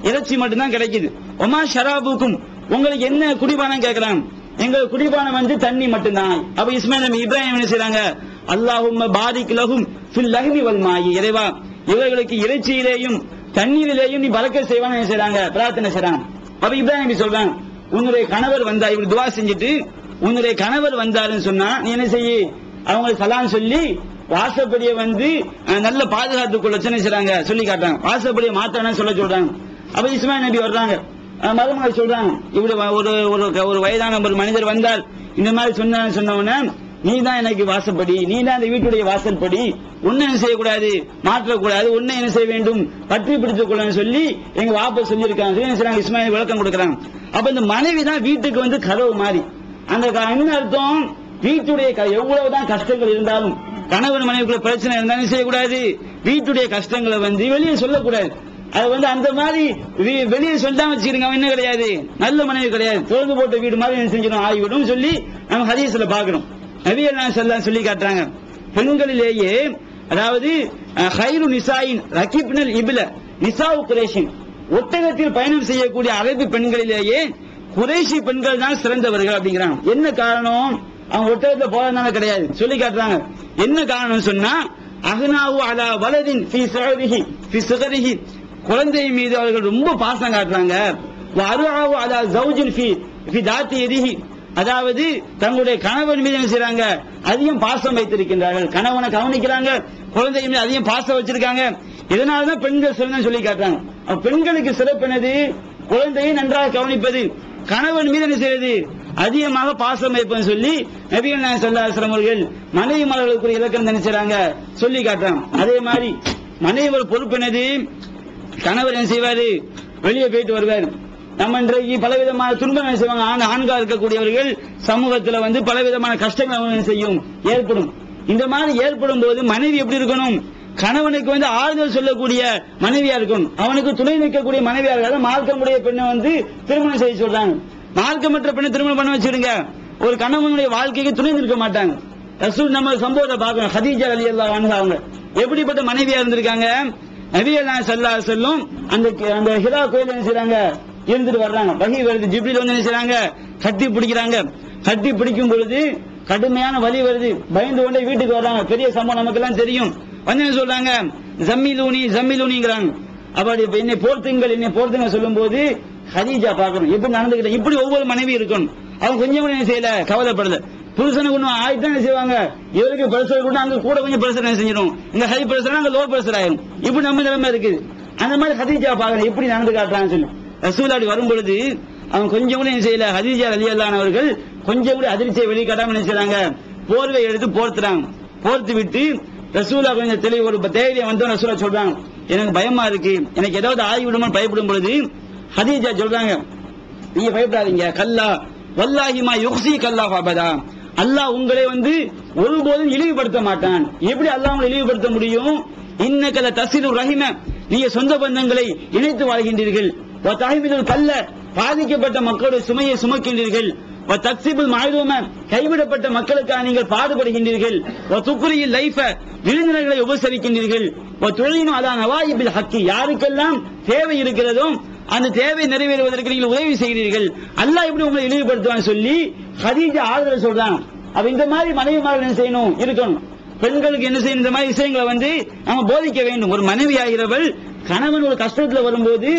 இறைச்சி மட்டும்தான் கிடைக்குது. ஒமா ஷராபுக்கும், உங்களுக்கு என்ன குடிபானம் கேட்கலாம், எங்களுக்கு குடிபானம் வந்து தண்ணி மட்டும்தான். அப்ப இஸ்மாயில் இப்ராஹிம் என்ன செய்றாங்க, அல்லாஹும்ம பாரிக் லஹும் ஃபில் லஹ்மி வல் மாயி, இறைவா இவர்களுக்கு இறைச்சியிலேயும் தண்ணீரிலேயும் நீ பரக்கத் செய்வான்னு என்ன செய்றாங்க, பிரார்த்தனை செய்றாங்க. அப்ப இப்ராஹிம் சொல்றாங்க, உன்னுடைய கணவர் வந்தா, இவர் துவா செஞ்சுட்டு உன்னுடைய கணவர் வந்தாருன்னு சொன்னா நீ என்ன செய்ய, அவங்களுக்கு சலாம் சொல்லி வாசப்படியை வந்து நல்ல பாதுகாத்துக் கொள்ள செய்றாங்க, சொல்லி காட்டுறாங்க. வாசப்படியை மாத்தானு சொல்ல சொல்றாங்க. அப்ப இஸ்மாயில் நபி வர்றாங்க, மருமகள் சொல்றாங்க, இப்படி ஒரு வயதான ஒரு மனிதர் வந்தால் இந்த மாதிரி சொன்னவன, நீ தான் எனக்கு வாசப்படி, நீ தான் அந்த வீட்டுடைய வாசல்படி, உன்னை என்ன செய்யக்கூடாது, மாற்றக்கூடாது, உன்னை என்ன செய்ய வேண்டும், பற்றி பிடித்துக் கொள்ள சொல்லி எங்க வாப்ப சொல்லியிருக்காங்க. இஸ்மாயில் விளக்கம் கொடுக்கறாங்க. அப்ப இந்த மனைவி தான் வீட்டுக்கு வந்து கதவு மாறி. அந்த என்ன அர்த்தம், வீட்டுடைய எவ்வளவுதான் கஷ்டங்கள் இருந்தாலும், கணவன் மனைவிக்குள்ள பிரச்சனை இருந்தாலும் செய்யக்கூடாது, வீட்டுடைய கஷ்டங்களை வந்து வெளியே சொல்லக்கூடாது. அது வந்து அந்த மாதிரி வெளியே சொல்லாம வச்சுக்கிறீங்க, அவன் என்ன கிடையாது, நல்ல மனைவி கிடையாது, திறந்து போட்ட வீடு மாதிரி என்ன செஞ்சிடும், ஆகிவிடும் சொல்லி நம்ம ஹதீஸ்ல பாக்குறோம். நபிகள் நாயகம் ஸல்லல்லாஹு அலைஹி சொல்லி காட்டுறாங்க, பெண்களிலேயே அதாவது ஹைரு நிசாயின் ரகிப்னல் இப்ல நிசாஉ குரைஷின், ஒட்டகத்தில் பயணம் செய்யக்கூடிய அரபி பெண்களிலேயே குறைஷி பெண்கள் தான் சிறந்தவர்கள் அப்படிங்கிறாங்க. என்ன காரணம், அவங்க ஒட்டகத்துல போறதுனால கிடையாது, சொல்லி காட்டுறாங்க. என்ன காரணம் சொன்னா, அஹ்னாவு அலா வலதின் ஃபீ ஸஅரிஹி ஃபீ ஸகரிஹி, குழந்தை மீது அவர்கள் ரொம்ப பாசம் காட்டுறாங்க. வஅருஆவு அலா ஜௌஜின் ஃபீ தாத்தி யதிஹி, அதாவது தங்களுடைய கணவன் மீது என்ன செய்றாங்க, அதிகம் பாசம் வைத்திருக்கின்றார்கள், கணவனை கவனிக்கிறாங்க, குழந்தை மீது அதிகம் பாசம் வச்சிருக்காங்க. இதனாலதான் பெண்கள் சிறந்த சொல்லி காட்டுறாங்க. பெண்களுக்கு சிறப்பு என்னது, குழந்தையை நன்றாக கவனிப்பது, கணவன் மீது என்ன செய்வது, அதிகமாக பாசம் வைப்பது சொல்லி நபிகள் நாயகம் ஸல்லல்லாஹு அலைஹி வஸல்லம் அவர்கள் மனைவி மலர்களுக்கு இலக்கணம் நினைச்சாங்க, சொல்லி காட்டுறாங்க. அதே மாதிரி மனைவி பொறுப்பு என்னது, கணவர் என்ன செய்வாரு, வெளியே போயிட்டு வருவார். நம்ம இன்றைக்கு பலவிதமான துன்பங்கள் செய்வாங்க, ஆண்கள் இருக்கக்கூடியவர்கள் சமூகத்தில் வந்து பலவிதமான கஷ்டங்கள் செய்யும் ஏற்படும். இந்த மாதிரி ஏற்படும் போது மனைவி எப்படி இருக்கணும், கணவனுக்கு வந்து ஆறுதல் சொல்லக்கூடிய மனைவியா இருக்கணும், அவனுக்கு துணை நிற்கக்கூடிய மனைவியா இருக்காது. மார்க்கமுடைய பெண்ணை வந்து திருமணம் செய்ய சொல்றாங்க, மார்க்கமற்ற பெண்ணை திருமணம் பண்ண வச்சிருங்க, ஒரு கணவனுடைய வாழ்க்கைக்கு துணை நிற்க மாட்டாங்க. ரசூல் நம்ம சம்பவத்தை பார்க்கணும், ஹதீஜா ரலியல்லாஹு அன்ஹா அவங்க எப்படிப்பட்ட மனைவியா இருந்திருக்காங்க. நபிகள் நாயகம் ஸல்லல்லாஹு அலைஹி வஸல்லம் அந்த ஹிரா கோயில் என்ன செய்றாங்க, இருந்துட்டு வர்றாங்க, வஹி வருது, ஜிப்ரீல் வந்து என்ன செய்றாங்க, கட்டி பிடிக்கிறாங்க. கட்டி பிடிக்கும் பொழுது கடுமையான வலி வருது, பயந்து கொண்டே வீட்டுக்கு வர்றாங்க. பெரிய சம்பவம் நமக்கு எல்லாம் தெரியும். வந்து என்ன சொல்றாங்க, ஜம்மிலூனி ஜம்மிலூனிங்கிறாங்க. அப்படி என்னை போர்த்துங்க சொல்லும் போது ஹதீஜா பார்க்கணும் எப்படி நடந்துக்கிட்ட, இப்படி ஒவ்வொரு மனைவி இருக்கணும். அவங்க கொஞ்சம் கூட என்ன செய்யல, கவலைப்படல. புருஷனுக்கு ஒன்றும் ஆயிட்டு என்ன செய்வாங்க, இவருக்கு பிரஷர் கூட அங்க கூட கொஞ்சம் பிரஷர் என்ன செஞ்சிடும், இங்க ஹை பிரஷர் அங்க லோ பிரஷர் ஆயிரும். இப்படி நம்ம நிலைமை இருக்குது. அந்த மாதிரி ஹதீஜா பார்க்கணும் எப்படி நடந்து காட்டுறான்னு சொல்லி. ரசூலுல்லாஹி வரும் பொழுது அவங்க கொஞ்சம் கூட என்ன செய்யல, ஹதீஜா ரலியல்லாஹு அன்ஹா அவர்கள் கொஞ்சம் கூட அதிர்ச்சியை வெளிக்காட்டாம என்ன செய்றாங்க, போர்வை எடுத்து போர்த்துறாங்க. போர்த்து விட்டு ரசூலுல்லாஹ் கொஞ்சம் தெளிவு ஒரு தைரியம் வந்து ரசூலுல்லாஹ் சொல்றாங்க, எனக்கு பயமா இருக்கு, எனக்கு ஏதாவது ஆகிவிடுமோ பயப்படும் பொழுது ஹதீஜா சொல்றாங்க, நீங்க பயப்படாதீங்க, கல்லா வல்லாஹி மா யுக்ஸி கல்லாஹ் அபதா, அல்லாஹ் உங்களை வந்து ஒருபோதும் இழிவுபடுத்த மாட்டான். எப்படி அல்லாஹ் உங்களை இழிவுபடுத்த முடியும், இன்னக லதஸிலு ரஹிம, நீங்க சொந்த பந்தங்களை இணைத்து வாழ்கின்றீர்கள். வ தஹ்மிலுல் கல்ல, பாதிக்கப்பட்ட மக்களுடைய சுமையை சுமக்கின்றீர்கள். வ தக்ஸிபுல் மஅலூம, கைவிடப்பட்ட மக்களுக்காக நீங்கள் பாடுபடுகின்றீர்கள். வ துக்ரியில் லைஃப, விருந்தினர்களை உபசரிக்கின்றீர்கள். வ துஈனு அலா நவாயிபில் ஹக்கி, யாருக்கெல்லாம் தேவை இருக்கிறதோ அந்த தேவை நிறைவேறுவதற்கு நீங்கள் உதவி செய்கிறீர்கள். அல்லாஹ் எப்படி உங்களை இழிவுபடுத்துவான்னு சொல்லி ஹதீஜா ஆறுதல் சொல்றாங்க. அப்ப இந்த மாதிரி மனைவிமார்கள் என்ன செய்யணும், இருக்கணும். பெண்களுக்கு என்ன செய்யணும், இந்த மாதிரி விஷயங்களை வந்து நம்ம போதிக்க வேண்டும். ஒரு மனைவி ஆகிறவள் கணவன் ஒரு கஷ்டத்துல வரும்போது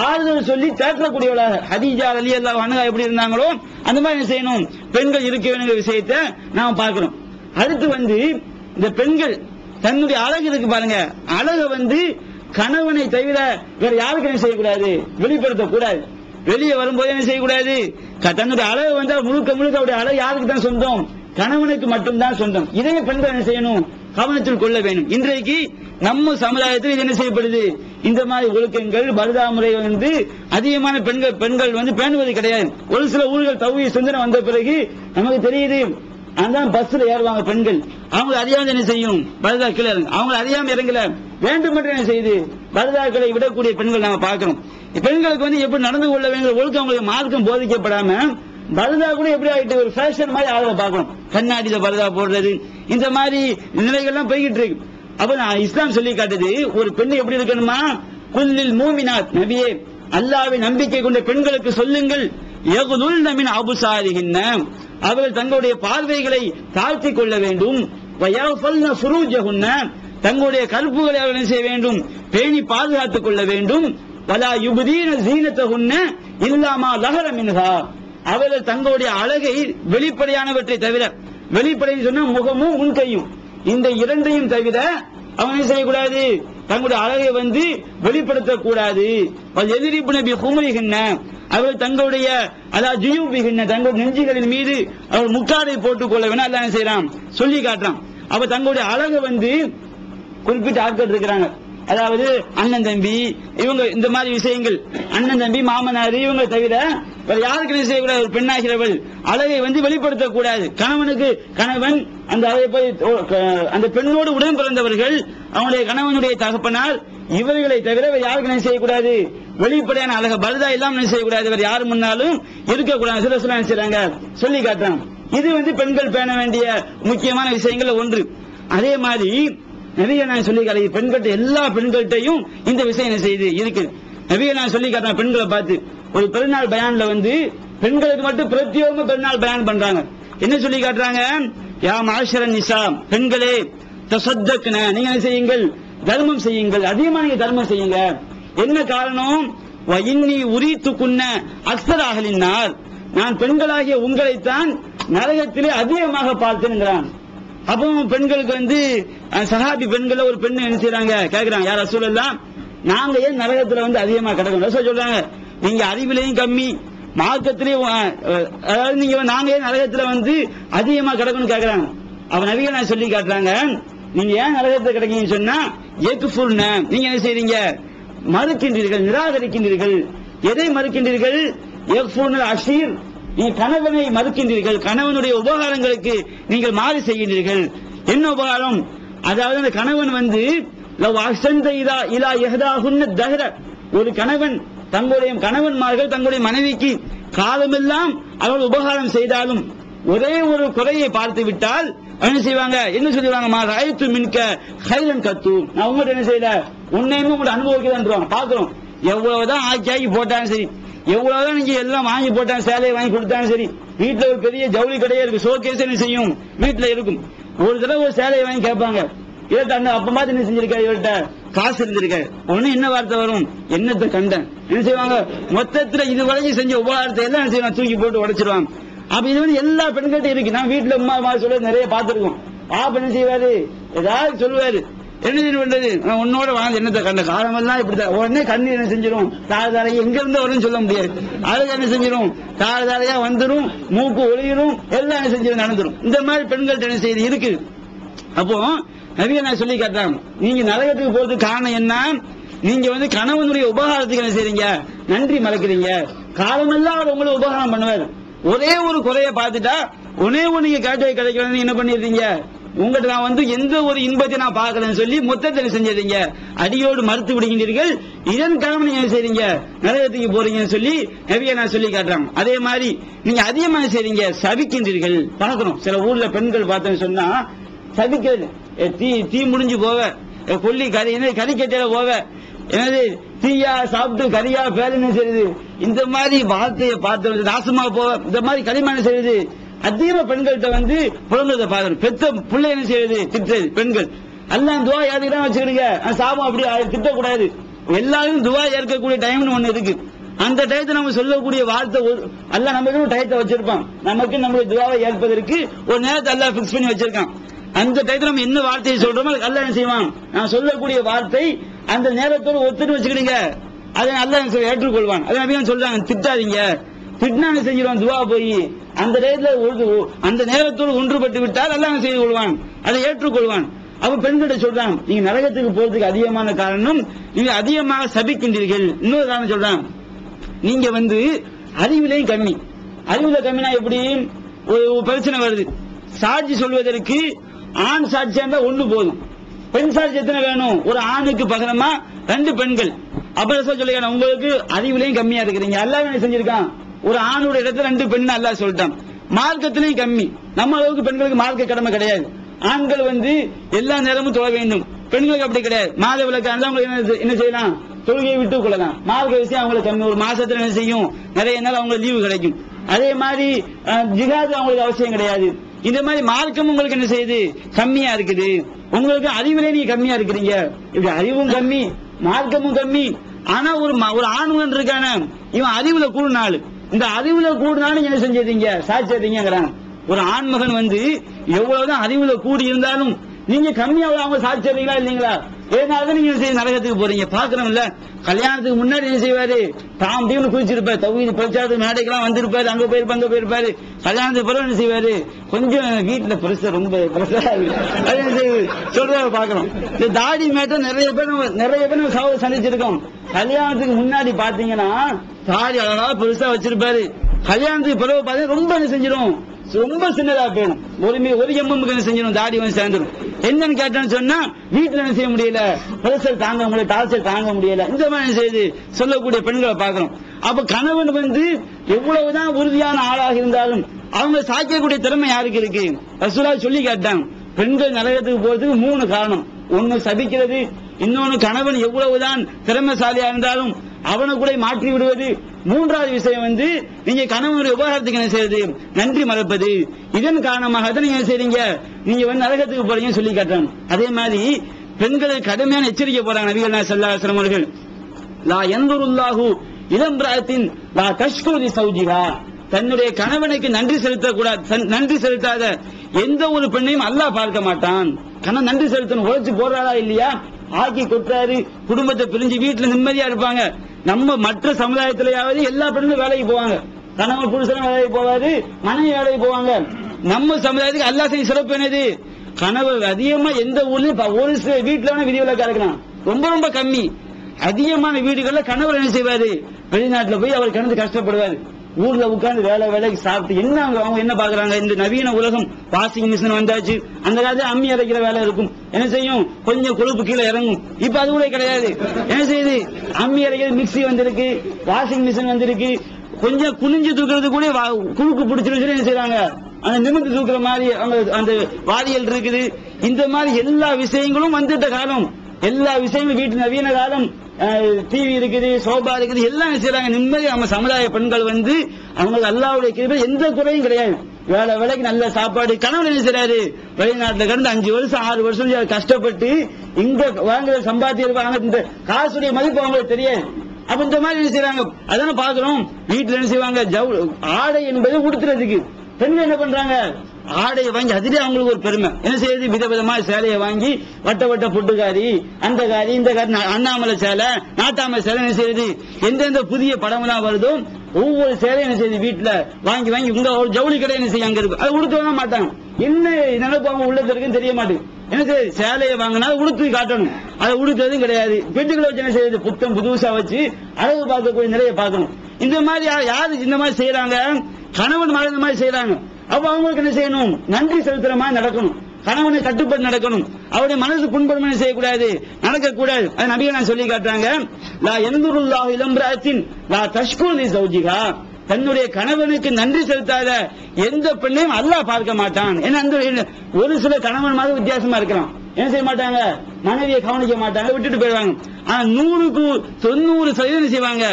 ஆறுதல் சொல்லி தேற்றக்கூடியவளாக ஹதீஜா ரலியல்லாஹு அன்ஹா எப்படி இருந்தாங்களோ அந்த மாதிரி என்ன செய்யணும், பெண்கள் இருக்க வேண்டிய விஷயத்தை நாம பார்க்கிறோம். அடுத்து வந்து இந்த பெண்கள் தன்னுடைய அழகு இருக்கு பாருங்க, அழகை வந்து கணவனை தவிர வேற யாருக்கு என்ன செய்யக்கூடாது, வெளிப்படுத்தக்கூடாது. வெளியே வரும்போது என்ன செய்யக்கூடாது, தன்னுடைய அழகு வந்து முழுக்க முழுக்க அவருடைய அழகு யாருக்கு தான் சொந்தம், கணவனுக்கு மட்டும்தான் சொந்தம். இதையே பெண்கள் என்ன செய்யணும், கவனத்தில் கொள்ள வேண்டும். இன்றைக்கு நம்ம சமுதாயத்தில் இது என்ன செய்யப்படுது, இந்த மாதிரி ஒழுக்கங்கள் பரதா முறை வந்து அதிகமான பெண்கள் வந்து பேணுவது கிடையாது. ஒரு சில ஊர்கள் தௌஹீ சிந்தனை வந்த பிறகு நமக்கு தெரியுது, அதான் பஸ்ல ஏறுவாங்க பெண்கள், அவங்க அறியாம என்ன செய்யும், பரதா கீழே இறங்க, அவங்க அறியாம இறங்கல, வேண்டுமென்று என்ன செய்யுது, பரதாக்களை விடக்கூடிய பெண்கள் நாம பார்க்கிறோம். பெண்களுக்கு வந்து எப்படி நடந்து கொள்ள வேண்டும் ஒழுக்கம் அவங்களுக்கு மார்க்கம் போதிக்கப்படாம பரதா கூட எப்படி ஆயிட்டு ஒரு ஃபேஷன் மாதிரி ஆள பார்க்கணும், கண்ணாடியில பரதா போடுறது, இந்த மாதிரி நிலைகள்லாம் போய்கிட்டு இருக்கு. அப்ப நான் இஸ்லாம் சொல்லி காட்டுது, ஒரு பெண் எப்படி இருக்கணுமா, குல்லில் மூமினாத், நபியே அல்லாஹ்வை நம்பிக்கை கொண்ட பெண்களுக்கு சொல்லுங்கள், யகுதுல்ன மின் அபுசாரிஹின்ன, அவர்கள் தங்களுடைய பார்வைகளை தாழ்த்திக் கொள்ள வேண்டும், வயஃபல்ன ஃபுரூஜஹுன்ன, தங்களுடைய கற்புகளை அவர்கள் செய்ய வேண்டும், பேணி பாதுகாத்துக் கொள்ள வேண்டும், வலா யுப்தீன ஸீனத்தஹுன்ன இல்லா மா லஹர மின்ஹா, அவர்கள் தங்களுடைய அழகை வெளிப்படையானவற்றை தவிர, வெளிப்படை சொன்னா முகமும் முன்கையும், இந்த இரண்டையும் தவிர அவங்க செய்யக்கூடாது, தங்களுடைய அழகை வந்து வெளிப்படுத்தக்கூடாது. எதிரிப்பு நபி குமரிகின்ற, அவர்கள் தங்களுடைய அதாவது ஜுயூபிகின்ற தங்களுடைய நெஞ்சுகளின் மீது அவர் முக்காடை போட்டுக் கொள்ள வேணும், அல்லாஹ் செய்யறான் சொல்லி காட்டுறான். அப்ப தங்களுடைய அழகை வந்து குறிப்பிட்ட ஆட்கள் இருக்கிறாங்க, அதாவது அண்ணன் தம்பி இவங்க, இந்த மாதிரி விஷயங்கள் அண்ணன் தம்பி மாமனார் இவங்க தவிர வேற யாருக்கு என்ன செய்யக்கூடாது, ஒரு பெண்ணாகிறவள் அழகை வந்து வெளிப்படுத்தக்கூடாது. கணவனுக்கு கணவன் அந்த அழகை போய் அந்த பெண்ணோடு உடன் பிறந்தவர்கள் அவனுடைய கணவனுடைய தகப்பனால் இவர்களை தவிர வேற யாருக்கு என்ன செய்யக்கூடாது, வெளிப்படையான அழக பரதா எல்லாம் என்ன செய்யக்கூடாது, வேற யாரு முன்னாலும் இருக்கக்கூடாது. சில சொல்ல செய்றாங்க சொல்லி காட்டுறாங்க. இது வந்து பெண்கள் பேண வேண்டிய முக்கியமான விஷயங்கள் ஒன்று. அதே மாதிரி நபிகள் நான் சொல்லி காட்டி பெண்கிட்ட எல்லா பெண்கள்கிட்டையும் இந்த விஷயம் என்ன செய்யுது இருக்கு. நபிகள் நான் சொல்லி காட்டுறேன் பெண்களை பார்த்து ஒரு பெருநாள் பயான்ல வந்து பெண்களுக்கு மட்டும் பிரத்யேகமா பெருநாள் பயான் பண்றாங்க. என்ன சொல்லி காட்டுறாங்க, யா மாஷரன் நிசா, பெண்களே தசத்தக்ன, நீங்க என்ன செய்யுங்கள், தர்மம் செய்யுங்கள், அதிகமா நீங்க தர்மம் செய்யுங்க. என்ன காரணம், இன்னி உரித்துக்குன்ன அக்ஸராகலின்னார், நான் பெண்களாகிய உங்களைத்தான் நரகத்திலே அதிகமாக பார்த்தேன்கிறான். அப்போ பெண்களுக்கு வந்து சஹாபி பெண்கள் ஒரு பெண் என்ன செய்யறாங்க கேக்குறாங்க, யார் ரசூலல்லாஹ், நாங்க ஏன் நரகத்துல வந்து அதிகமா கிடக்கணும், ரசூல் சொல்றாங்க, நீங்க அறிவிலையும் கம்மி மார்க்கத்திலேயும், அதாவது நீங்க நாங்க ஏன் நரகத்துல வந்து அதிகமா கிடக்கணும்னு கேக்குறாங்க. அவ நபிகள் நான் சொல்லி காட்டுறாங்க, நீங்க ஏன் நரகத்துல கிடைக்கீங்கன்னு சொன்னா ஏக்குஃபுர்ன, நீங்க என்ன செய்றீங்க, மறுக்கின்றீர்கள், நிராகரிக்கின்றீர்கள். எதை மறுக்கின்றீர்கள், ஏக்குஃபுர்னல் அஷீர், நீங்க கணவனை மறுக்கின்றீர்கள், கணவனுடைய உபகாரங்களுக்கு நீங்கள் மாறு செய்கின்றீர்கள். என்ன உபகாரம், அதாவது அந்த கணவன் வந்து ஒரு கணவன் தங்களுடைய கணவன்மார்கள் தங்களுடைய மனைவிக்கு காலமெல்லாம் அவர்கள் உபகாரம் செய்தாலும் ஒரே ஒரு குறையை பார்த்து விட்டால் என்ன செய்வாங்க, என்ன சொல்லுவாங்க, மா ராயத்து மின்க கைலன் கத்து, நான் உங்கள்கிட்ட என்ன செய்யல, உன்னையுமே உங்களை அனுபவிக்கதான் பாக்குறோம். எவ்வளவுதான் ஆக்கி போட்டாலும் சரி, எவ்வளவுதான் நீங்க எல்லாம் வாங்கி போட்டாலும் சேலையை வாங்கி கொடுத்தாலும் சரி, வீட்டுல ஒரு பெரிய ஜவுளி கடையே இருக்கு, ஷோகேஸ் என்ன செய்யும் வீட்டுல இருக்கும், ஒரு தடவை ஒரு சேலையை வாங்கி கேட்பாங்க, இவர்கிட்ட அந்த அப்ப பார்த்து என்ன செஞ்சிருக்க, இவர்கிட்ட காசு இருந்திருக்க, ஒண்ணு என்ன வார்த்தை வரும், என்னத்தை கண்டன், என்ன செய்வாங்க, மொத்தத்துல இதுவரைக்கும் செஞ்ச உபகாரத்தை எல்லாம் என்ன செய்வாங்க, தூக்கி போட்டு உடைச்சிருவாங்க. அப்ப இது வந்து எல்லா பெண்கிட்ட இருக்கு. நான் வீட்டுல அம்மா சொல்ல நிறைய பார்த்திருக்கோம். பாப்ப என்ன செய்வாரு, ஏதாவது சொல்லுவாரு, என்ன பண்றது, உன்னோட வாழ்ந்து என்னத்தை கண்ட காலமெல்லாம் இப்படிதான், உடனே கண்ணீர் என்ன செஞ்சிடும், தாரதாரையா எங்க இருந்து வரும்னு சொல்ல முடியாது, அதுக்கு என்ன செஞ்சிடும், தாரதாரையா வந்துடும், மூக்கு ஒளியிடும், எல்லாம் என்ன செஞ்சிடும் நடந்துடும். இந்த மாதிரி பெண்கள்ட்ட என்ன செய்து இருக்கு. அப்போ நபிகள் நான் சொல்லி காட்டுறாங்க, நீங்க நரகத்துக்கு போறதுக்கு காரணம் என்ன, நீங்க வந்து கணவனுடைய உபகாரத்துக்கு என்ன செய்றீங்க, நன்றி மறக்கிறீங்க. காலமெல்லாம் அவர் உங்களுக்கு உபகாரம் பண்ணுவார், ஒரே ஒரு குறைய பார்த்துட்டா ஒரே ஒரு நீங்க கேட்டவை கிடைக்கணும் என்ன பண்ணிடுறீங்க, உங்கள்கிட்ட நான் வந்து எந்த ஒரு இன்பத்தை நான் பார்க்கலன்னு சொல்லி மொத்தத்தில் செஞ்சிருந்தீங்க, அடியோடு மறுத்து விடுகின்றீர்கள். இதன் காரணம் நீங்க என்ன செய்றீங்க, நரகத்துக்கு போறீங்கன்னு சொல்லி நபியை நான் சொல்லி காட்டுறாங்க. அதே மாதிரி நீங்க அதிகமாக செய்றீங்க, சபிக்கின்றீர்கள். பார்க்கணும் சில ஊர்ல பெண்கள் பார்த்தேன்னு சொன்னா சபிக்கிறது, தீ முடிஞ்சு போவ, கொல்லி கறி கறிக்கட்டையில போவ, என்னது தீயா சாப்பிட்டு கரியா பேர் என்ன செய்யுது, இந்த மாதிரி வார்த்தையை பார்த்து நாசமா போவ, இந்த மாதிரி களிமான செய்யுது, அதிகமா பெண்கள்கிட்ட வந்து புலம்புறத பாக்கணும். பெத்த பிள்ளை என்ன செய்யறது, திட்டுறது பெண்கள். அல்லாஹ் துவா யாருக்குதான் வச்சுக்கிடுங்க, சாபம் அப்படி திட்டக்கூடாது. எல்லாரும் துவா ஏற்கக்கூடிய டைம்னு ஒண்ணு இருக்கு. அந்த டயத்தை நம்ம சொல்லக்கூடிய வார்த்தை அல்லாஹ் நமக்கு டயத்தை வச்சிருப்பான். நமக்கு நம்மளுடைய துவாவை ஏற்பதற்கு ஒரு நேரத்தை அல்லாஹ் பிக்ஸ் பண்ணி வச்சிருக்கான். அந்த டயத்தை நம்ம என்ன வார்த்தையை சொல்றோமோ அல்லாஹ் என்ன செய்வான், நான் சொல்லக்கூடிய வார்த்தை அந்த நேரத்தோடு ஒத்துட்டு வச்சுக்கிடுங்க, அதை அல்லாஹ் ஏற்றுக்கொள்வான். அதை நபி சொல்றாங்க, திட்டாதீங்க, திட்னாங்க செஞ்சிருவான் துவா போய் அந்த நேரத்தில் அந்த நேரத்தோடு ஒன்றுபட்டு விட்டால் அல்லாஹ் செய்து கொள்வான், அதை ஏற்றுக்கொள்வான். அப்ப பெண்கிட்ட சொல்றான், நீங்க நரகத்துக்கு போறதுக்கு அதிகமான காரணம் நீங்க அதிகமாக சபிக்கின்றீர்கள். இன்னொரு காரணம் சொல்றான், நீங்க வந்து அறிவிலையும் கம்மி. அறிவுல கம்மினா எப்படி, ஒரு பிரச்சனை வருது, சாட்சி சொல்வதற்கு ஆண் சாட்சியா இருந்தா ஒண்ணு போதும், பெண் சாட்சி எத்தனை வேணும், ஒரு ஆணுக்கு பகரமா 2 பெண்கள். அப்புறம் சொல்லிருக்காங்க, உங்களுக்கு அறிவிலையும் கம்மியா இருக்கிறீங்க. அல்லாஹ் என்ன செஞ்சிருக்கான், ஒரு ஆணுடைய இடத்துல 2 பெண் அல்லாஹ் சொல்லிட்டான். மார்க்கத்திலையும் கம்மி. நம்ம அளவுக்கு பெண்களுக்கு மார்க்க கடமை கிடையாது. ஆண்கள் வந்து எல்லா நேரமும் தொழ வேண்டும், பெண்களுக்கு அப்படி கிடையாது. மாத விளக்கு அவங்களுக்கு என்ன செய்யலாம், தொழுகையை விட்டுக் கொள்ளலாம். மார்க்க விஷயம் அவங்களுக்கு கம்மி. ஒரு மாசத்துல என்ன செய்யும், நிறைய நாள் அவங்களுக்கு லீவு கிடைக்கும். அதே மாதிரி ஜிகாது அவங்களுக்கு அவசியம் கிடையாது. இந்த மாதிரி மார்க்கம் உங்களுக்கு என்ன செய்யுது, கம்மியா இருக்குது. உங்களுக்கு அறிவிலே நீங்க கம்மியா இருக்கிறீங்க. இப்படி அறிவும் கம்மி, மார்க்கமும் கம்மி. ஆனா ஒரு ஆணுவன் இருக்கான, இவன் அறிவுல கூடுனாலு, இந்த அறிவுல கூடுனாலும் என்ன செஞ்சீங்க, சாட்சியறீங்கிறான். ஒரு ஆண்மகன் வந்து எவ்வளவுதான் அறிவுல கூடி இருந்தாலும் நீங்க கம்மியாக அவங்க சாட்சியறீங்களா இல்லீங்களா? ஏதாவது நீங்க நரகத்துக்கு போறீங்க. பாக்குறோம்ல, கல்யாணத்துக்கு முன்னாடி என்ன செய்வாரு, தாம் தீவனு குதிச்சிருப்பாரு, தௌஹீத் பிரச்சாரத்து மேடைக்கெல்லாம் வந்திருப்பாரு, அங்க போயிருப்பாரு. கல்யாணத்துக்கு பிறகு என்ன செய்வாரு, கொஞ்சம் வீட்டுல பிரஷர் ரொம்ப சொல்ற பாக்குறோம். இந்த தாடி மேட்ட நிறைய பேர் சந்திச்சிருக்கோம். கல்யாணத்துக்கு முன்னாடி பாத்தீங்கன்னா தாடி அழகா பெருசா வச்சிருப்பாரு. கல்யாணத்துக்கு பிறகு பாத்தீங்கன்னா ரொம்ப என்ன செஞ்சிடும், ரொம்ப சின்னதா போயிடும். ஒரு எம்எம்க்கு என்ன செஞ்சிடும், தாடி வந்து சேர்ந்துடும். என்னன்னு கேட்டான்னு சொன்னா வீட்டுல என்ன செய்ய முடியல, பிரஷர் தாங்க முடியல, டார்ச்சர் தாங்க முடியல. இந்த மாதிரி செய்து சொல்லக்கூடிய பெண்களை பாக்குறோம். அப்ப கணவன் வந்து எவ்வளவுதான் உறுதியான ஆளாக இருந்தாலும் அவங்க சாய்க்கக்கூடிய திறமை யாருக்கு இருக்கு? ரசூலுல்லாஹ் சொல்லி காட்டாங்க, பெண்கள் நரகத்துக்கு போறதுக்கு 3 காரணம். ஒன்னு சபிக்கிறது, இன்னொன்னு கணவன் எவ்வளவுதான் திறமைசாலியா இருந்தாலும் அவனை கூட மாற்றி விடுவது, 3வது விஷயம் வந்து நீங்க கணவனுடைய உபகாரத்துக்கு என்ன செய்யறது, நன்றி மறப்பது. இதன் காரணமாக தான் நீங்க செய்றீங்க, நீங்க வந்து நரகத்துக்கு போறீங்கன்னு சொல்லி காட்டுறாங்க. அதே மாதிரி பெண்களுக்கு கடுமையான எச்சரிக்கை போறாங்க நபிகள் நாயகம் ஸல்லல்லாஹு அலைஹி வஸல்லம் அவர்கள். லா யன்துருல்லாஹு இலம்ராத்தின் லா தஷ்குரு ஸௌஜிஹா, தன்னுடைய கணவனுக்கு நன்றி செலுத்தாத எந்த ஒரு பெண்ணையும் அல்லாஹ் பார்க்க மாட்டான். கணவன் நன்றி செலுத்தணும், உழைச்சு போறாரா இல்லையா, ஆக்கி கொட்டாரு, குடும்பத்தை பிரிஞ்சு வீட்டுல நிம்மதியா இருப்பாங்க. நம்ம மற்ற சமுதாயத்திலேயாவது எல்லா பெண்களும் வேலைக்கு போவாங்க, கணவன் புருஷனும் வேலைக்கு போவாரு, மனைவி வேலைக்கு போவாங்க. நம்ம சமுதாயத்துக்கு அல்லாஹ் செய்ய சிறப்பு என்னது, கணவர் அதிகமா எந்த ஊர்லயும் ஒரு சில வீட்டுல வேணா விதிவிலக்கா இருக்கலாம், ரொம்ப ரொம்ப கம்மி. அதிகமான வீடுகள்ல கணவர் என்ன செய்வாரு, வெளிநாட்டுல போய் அவர் கிடந்து கஷ்டப்படுவாரு. ஊர்ல உட்கார்ந்து வேலைக்கு சாப்பிட்டு என்ன அவங்க என்ன பாக்குறாங்க, இந்த நவீன உலகம் வாஷிங் மிஷின் வந்தாச்சு. அந்த காலத்துல அம்மி அரைக்கிற வேலை இருக்கும், என்ன செய்யும், கொஞ்சம் கொழுப்பு கீழே இறங்கும். இப்ப அது கூட கிடையாது. என்ன செய்யுது, அம்மி அரைக்கிறது மிக்சி வந்திருக்கு, வாஷிங் மிஷின் வந்திருக்கு. கொஞ்சம் குனிஞ்சு தூக்குறது கூட குழுக்கு பிடிச்சிருந்து என்ன செய்யறாங்க, அந்த நிமிர்ந்து தூக்குற மாதிரி அந்த வாரியல் இருக்குது. இந்த மாதிரி எல்லா விஷயங்களும் வந்துட்ட காலம், எல்லா விஷயங்களும் வீட்டு நவீன காலம், டிவி இருக்குது, சோபா இருக்குது, எல்லாம் செய்யறாங்க. நிம்மதி நம்ம சமுதாய பெண்கள் வந்து அவங்களுக்கு அல்லாஹ்வுடைய கிருபை எந்த குறையும் கிடையாது. வேலைக்கு நல்ல சாப்பாடு. கணவன் என்ன செய்யறாரு, வெளிநாட்டுல கடந்து 5 வருஷம் 6 வருஷம் கஷ்டப்பட்டு இங்க வாங்குற சம்பாத்தியம், இந்த காசுடைய மதிப்பு அவங்களுக்கு தெரியாது. அப்ப இந்த மாதிரி என்ன செய்யறாங்க, அதான பாக்குறோம். வீட்டுல என்ன செய்வாங்க, ஆடை என்பது உடுத்துறதுக்கு. பெண்கள் என்ன பண்றாங்க, ஆடையை வாங்கி அதுல அவங்களுக்கு ஒரு பெருமை. என்ன செய்யுது, விதவிதமா சேலையை வாங்கி வட்ட பொட்டுக்காரி, அந்த காரி, இந்த காரி, அண்ணாமலை சேலை, நாட்டாமலை சேலை, என்ன செய்யுது, எந்தெந்த புதிய படம் எல்லாம் வருதோ ஒவ்வொரு சேலையும் என்ன செய்யுது வீட்டுல வாங்கி உங்க ஜவுளி கடை என்ன செய்ய அங்க இருக்கு, அதை உடுத்த மாட்டாங்க. என்ன நினைப்பு அவங்க உள்ளது இருக்குன்னு தெரிய மாட்டேங்குது. என்ன செய்யுது, சேலையை வாங்கினா உடுத்து காட்டணும், அதை உடுத்ததும் கிடையாது. பெட்டுகளை வச்சு என்ன செய்யுது, புத்தம் புதுசா வச்சு அழகு பார்க்கக்கூடிய நிறைய பார்க்கணும். இந்த மாதிரி யாரு இந்த மாதிரி செய்யறாங்க, கணவன் மகள் இந்த மாதிரி செய்யறாங்க. அப்ப அவங்களுக்கு என்ன செய்யணும், நன்றி செலுத்துற மாதிரி நடக்கணும், கணவனை கட்டுப்பட்டு நடக்கணும், அவருடைய மனசு புண்படுமை செய்யக்கூடாது, நடக்கக்கூடாது. அது நபிகள் நான் சொல்லி காட்டுறாங்க, லா யன்துருல்லாஹு இலம்ராத்தின் லா தஷ்குரு ஸௌஜிஹா, தன்னுடைய கணவனுக்கு நன்றி செலுத்தாத எந்த பெண்ணையும் அல்லாஹ் பார்க்க மாட்டான். ஏன்னா ஒரு சில கணவன் மாதிரி வித்தியாசமா இருக்கலாம், என்ன செய்ய மாட்டாங்க, மனைவியை கவனிக்க மாட்டாங்க, விட்டுட்டு போயிடுவாங்க. ஆனா 100க்கு 90% செய்வாங்க,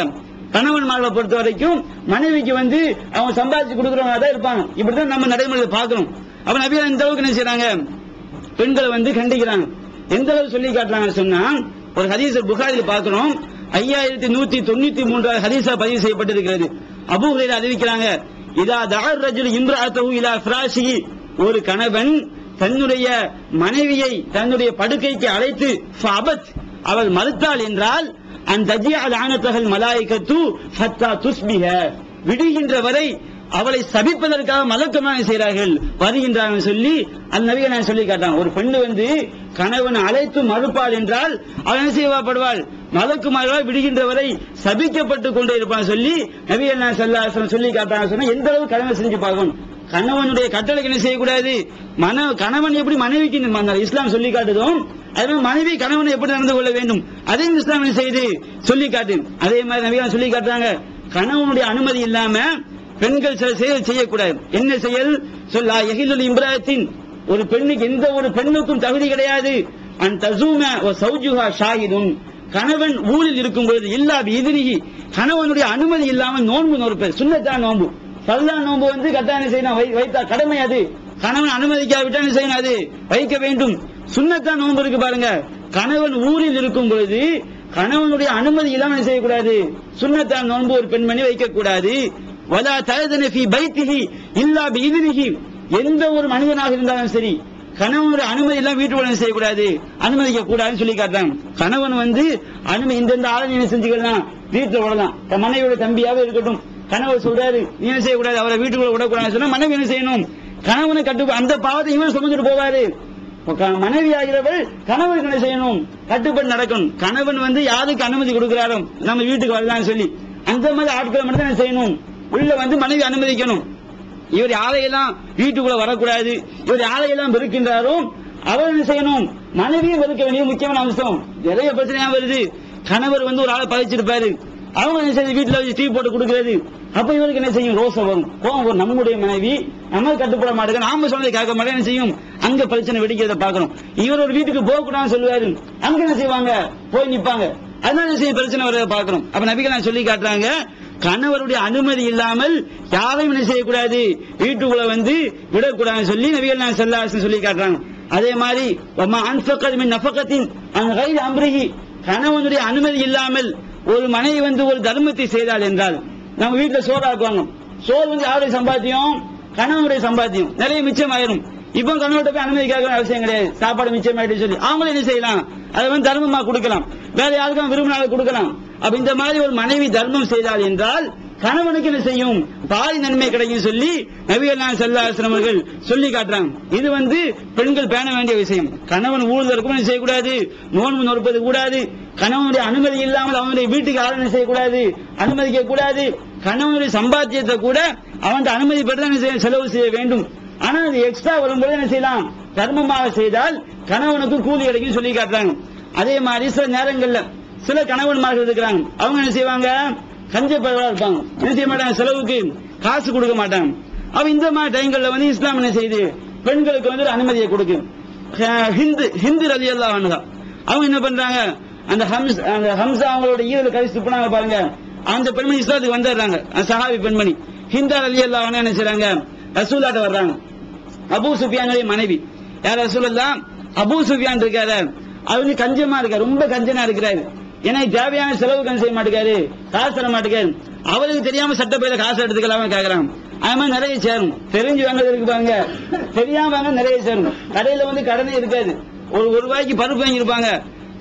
கணவன்மார்களை பொறுத்த வரைக்கும் மனைவிக்கு வந்து அவங்க சம்பாதிச்சு கொடுக்குறவங்க தான் இருப்பாங்க. இப்படிதான் நம்ம நடைமுறையில் பார்க்கிறோம். அப்ப நபி இந்த அளவுக்கு என்ன செய்யறாங்க, பெண்களை வந்து கண்டிக்கிறாங்க. எந்த அளவுக்கு சொல்லி காட்டுறாங்க சொன்னா, ஒரு ஹதீஸ் புகாரில் பார்க்கிறோம், 5193 ஹதீஸா பதிவு செய்யப்பட்டிருக்கிறது. அபூ ஹுரைரா அறிவிக்கிறாங்க, இதா தஅர் ரஜுல் இம்ரஅத்தஹு இலா ஃபிராஷிஹி, ஒரு கணவன் தன்னுடைய மனைவியை தன்னுடைய படுக்கைக்கு அழைத்து ஃபஅபத், அவள் மறுத்தாள் என்றால், அந்த தஜிஅல் ஆனத்தஹல் மலாயிகத்து ஹத்தா துஸ்பிஹ, விடுகின்ற வரை அவளை சபிப்பதற்காக மலக்குமாரி செய்கிறார்கள் வருகின்றார்கள் சொல்லி அந்த நபியை நான் சொல்லி காட்டான். ஒரு பெண்ணு வந்து கணவன் அழைத்து மறுப்பாள் என்றால் அவள் என்ன செய்யப்படுவாள், மலக்குமாரிகள் விடுகின்ற வரை சபிக்கப்பட்டு கொண்டே இருப்பான் சொல்லி நபியை நான் சொல்லி காட்டாங்க. சொன்னா எந்த அளவு கடமை செஞ்சு பார்க்கணும். கணவனுடைய கட்டளைக்கு என்ன செய்யக்கூடாது, கணவன் எப்படி மனைவிக்கு இஸ்லாம் சொல்லி காட்டுதும் அதே மனைவி கணவனை எப்படி நடந்து கொள்ள வேண்டும் அதையும் இஸ்லாம் செய்து சொல்லி காட்டு. அதே மாதிரி நபிகள் சொல்லி காட்டுறாங்க, கணவனுடைய அனுமதி இல்லாம பெண்கள் சில செயல் செய்யக்கூடாது. என்ன செயல் சொல்லா யஹிலுல் இம்ராத்தின், ஒரு பெண்ணுக்கு எந்த ஒரு பெண்ணுக்கும் தகுதி கிடையாது, அன் தஸூம வ ஸௌஜுஹா ஷாஹிதுன், கணவன் ஊரில் இருக்கும் பொழுது இல்லா பிஇذنஹி, கணவனுடைய அனுமதி இல்லாமல் நோன்பு நோற்பது. சுன்னத்தான நோன்பு, ஃபர்லா நோன்பு வந்து கட்டாயம் செய்யணும், வைத்தா கடமை. அது கணவன் அனுமதிக்காவிட்டால் என்ன செய்யணும், அது வைக்க வேண்டும். சுன்னத்தான நோன்பு இருக்கு பாருங்க, கணவன் ஊரில் இருக்கும் பொழுது கணவனுடைய அனுமதி இல்லாமல் செய்யக்கூடாது. சுன்னத்தான நோன்பு ஒரு பெண்மணி வைக்கக்கூடாது. வலா தஅதன ஃபீ பைத்திஹி இல்லா பிஇذنஹி, எந்த ஒரு மனிதனாக இருந்தாலும் சரி கணவனுடைய அனுமதி எல்லாம் வீட்டுக்குள்ள செய்யக்கூடாது, அனுமதிக்க கூடாதுன்னு சொல்லி காட்டுறாங்க. கணவன் வந்து அனுமதி இந்த ஆளுநை செஞ்சுக்கலாம், வீட்டுல விடலாம். மனைவியோட தம்பியாவே இருக்கட்டும், கணவர் சொல்றாரு நீ என்ன செய்யக்கூடாது, அவரை வீட்டுக்குள்ள விடக்கூடாதுன்னு சொன்னா மனைவி என்ன செய்யணும், கணவனை கட்டு அந்த பாவத்தை இவன் சுமந்துட்டு போவாரு. மனைவி ஆகிறவள் கணவனுக்கு என்ன செய்யணும், கட்டுப்பட்டு நடக்கணும். கணவன் வந்து யாருக்கு அனுமதி கொடுக்கிறாரோ நம்ம வீட்டுக்கு வரலாம்னு சொல்லி அந்த மாதிரி ஆட்களை மட்டும் என்ன செய்யணும், உள்ள வந்து மனைவி அனுமதிக்கணும். இவர் யாரையெல்லாம் வீட்டுக்குள்ள வரக்கூடாது, இவர் யாரையெல்லாம் வெறுக்கின்றாரோ அவர் என்ன செய்யணும், மனைவியும் வெறுக்க வேண்டிய முக்கியமான அம்சம். நிறைய பிரச்சனையா வருது, கணவர் வந்து ஒரு ஆளை பழிச்சிருப்பாரு, அவங்க என்ன செய்ய வீட்டுல வச்சு டீ போட்டு கொடுக்கிறது, அப்ப இவருக்கு என்ன செய்யும், ரோசம் வரும், கோவம் வரும். நம்முடைய மனைவி நம்ம கட்டுப்பட மாட்டேங்க, நாம சொன்னதை கேட்க மாட்டேன், என்ன செய்யும், அங்க பிரச்சனை வெடிக்கிறத பாக்கணும். இவர் ஒரு வீட்டுக்கு போக கூடாதுன்னு சொல்லுவாரு, அங்க என்ன செய்வாங்க, போய் நிப்பாங்க, அதனால என்ன செய்ய பிரச்சனை வரத பாக்கணும். அப்ப நபிகள் நான் சொல்லி காட்டுறாங்க, கணவருடைய அனுமதி இல்லாமல் யாரையும் என்ன செய்யக்கூடாது, வீட்டுக்குள்ள வந்து விடக்கூடாதுன்னு சொல்லி நபிகள் நான் சொல்லி காட்டுறாங்க. அதே மாதிரி அம்ரிஹி, கணவனுடைய அனுமதி இல்லாமல் ஒரு மனைவி வந்து ஒரு தர்மத்தை செய்தால் என்றால், நம்ம வீட்டுல சோறு ஆக்குவாங்க, சோறு வந்து யாருடைய சம்பாத்தியம், கணவனுடைய சம்பாத்தியம், நிறைய மிச்சம் ஆயிரும். இப்போ கணவர்கிட்ட போய் அனுமதி கேட்க அவசியம் கிடையாது, சாப்பாடு மிச்சமாயிட்டு சொல்லி அவங்களும் என்ன செய்யலாம், அதை வந்து தர்மமா கொடுக்கலாம், வேற யாருக்கும் விரும்பினாலும் கொடுக்கலாம். அப்ப இந்த மாதிரி ஒரு மனைவி தர்மம் செய்தால் என்றால் கணவனுக்கு என்ன செய்யும், பாதி நன்மை கிடைக்கும் சொல்லி நபிகள் நாயகம் ஸல்லல்லாஹு அலைஹி வஸல்லம் அவர்கள் சொல்லி காட்டுறாங்க. இது வந்து பெண்கள் பேண வேண்டிய விஷயம். கணவன் ஊழலுக்கும் செய்யக்கூடாது, நோன்பு நோற்பது கூடாது, கணவனுடைய அனுமதி இல்லாமல் அவனுடைய வீட்டுக்கு ஆராதனை செய்யக்கூடாது, அனுமதிக்க கூடாது. கணவனுடைய சம்பாத்தியத்தை கூட அவன் அனுமதி பெற்று தான் செலவு செய்ய வேண்டும். ஆனா அது எக்ஸ்ட்ரா வரும்போது என்ன செய்யலாம், தர்மமாக செய்தால் கணவனுக்கு கூலி கிடைக்கும் சொல்லி காட்டுறாங்க. அதே மாதிரி சில நேரங்கள்ல சில கணவன்மார்கள் இருக்கிறாங்க, அவங்க என்ன செய்வாங்க, கஞ்சப்படவா இருப்பாங்க, என்ன செய்ய மாட்டாங்க, செலவுக்கு காசு கொடுக்க மாட்டாங்க. அப்ப இந்த மாதிரி டைம்கள்ல வந்து இஸ்லாம் என்ன செய்யுது, பெண்களுக்கு வந்து ஒரு அனுமதியை கொடுக்கு. ஹிந்து ரலியல்லாஹு அன்ஹா அவங்க என்ன பண்றாங்க, அந்த ஹம்சா அவங்களோட ஈரல கழிச்சு போனாங்க பாருங்க, அந்த பெண்மணி இஸ்லாத்துக்கு வந்துடுறாங்க. சஹாபி பெண்மணி ஹிந்தா ரலியல்லாஹு அன்ஹா என்ன செய்றாங்க, ரசூலுல்லாஹ்ட்ட வர்றாங்க. அபூ சுஃபியானுடைய மனைவி, யார் ரசூலுல்லாஹ், அபூ சுஃபியான் இருக்காரு, அவரு கஞ்சமா இருக்காரு, ரொம்ப கஞ்சனா இருக்கிறாரு, ஏன்னா தேவையான செலவுக்கு செய்ய மாட்டேங்காரு, காசு தர மாட்டேங்காரு. அவருக்கு தெரியாம சட்டப்பையில காசு எடுத்துக்கலாம் கேட்கறாங்க. அது மாதிரி நிறைய சேரும், தெரிஞ்சு வாங்க இருப்பாங்க, தெரியாம வாங்க நிறைய சேரும். கடையில வந்து கடனே இருக்காது, ஒரு ரூபாய்க்கு பருப்பு வாங்கியிருப்பாங்க,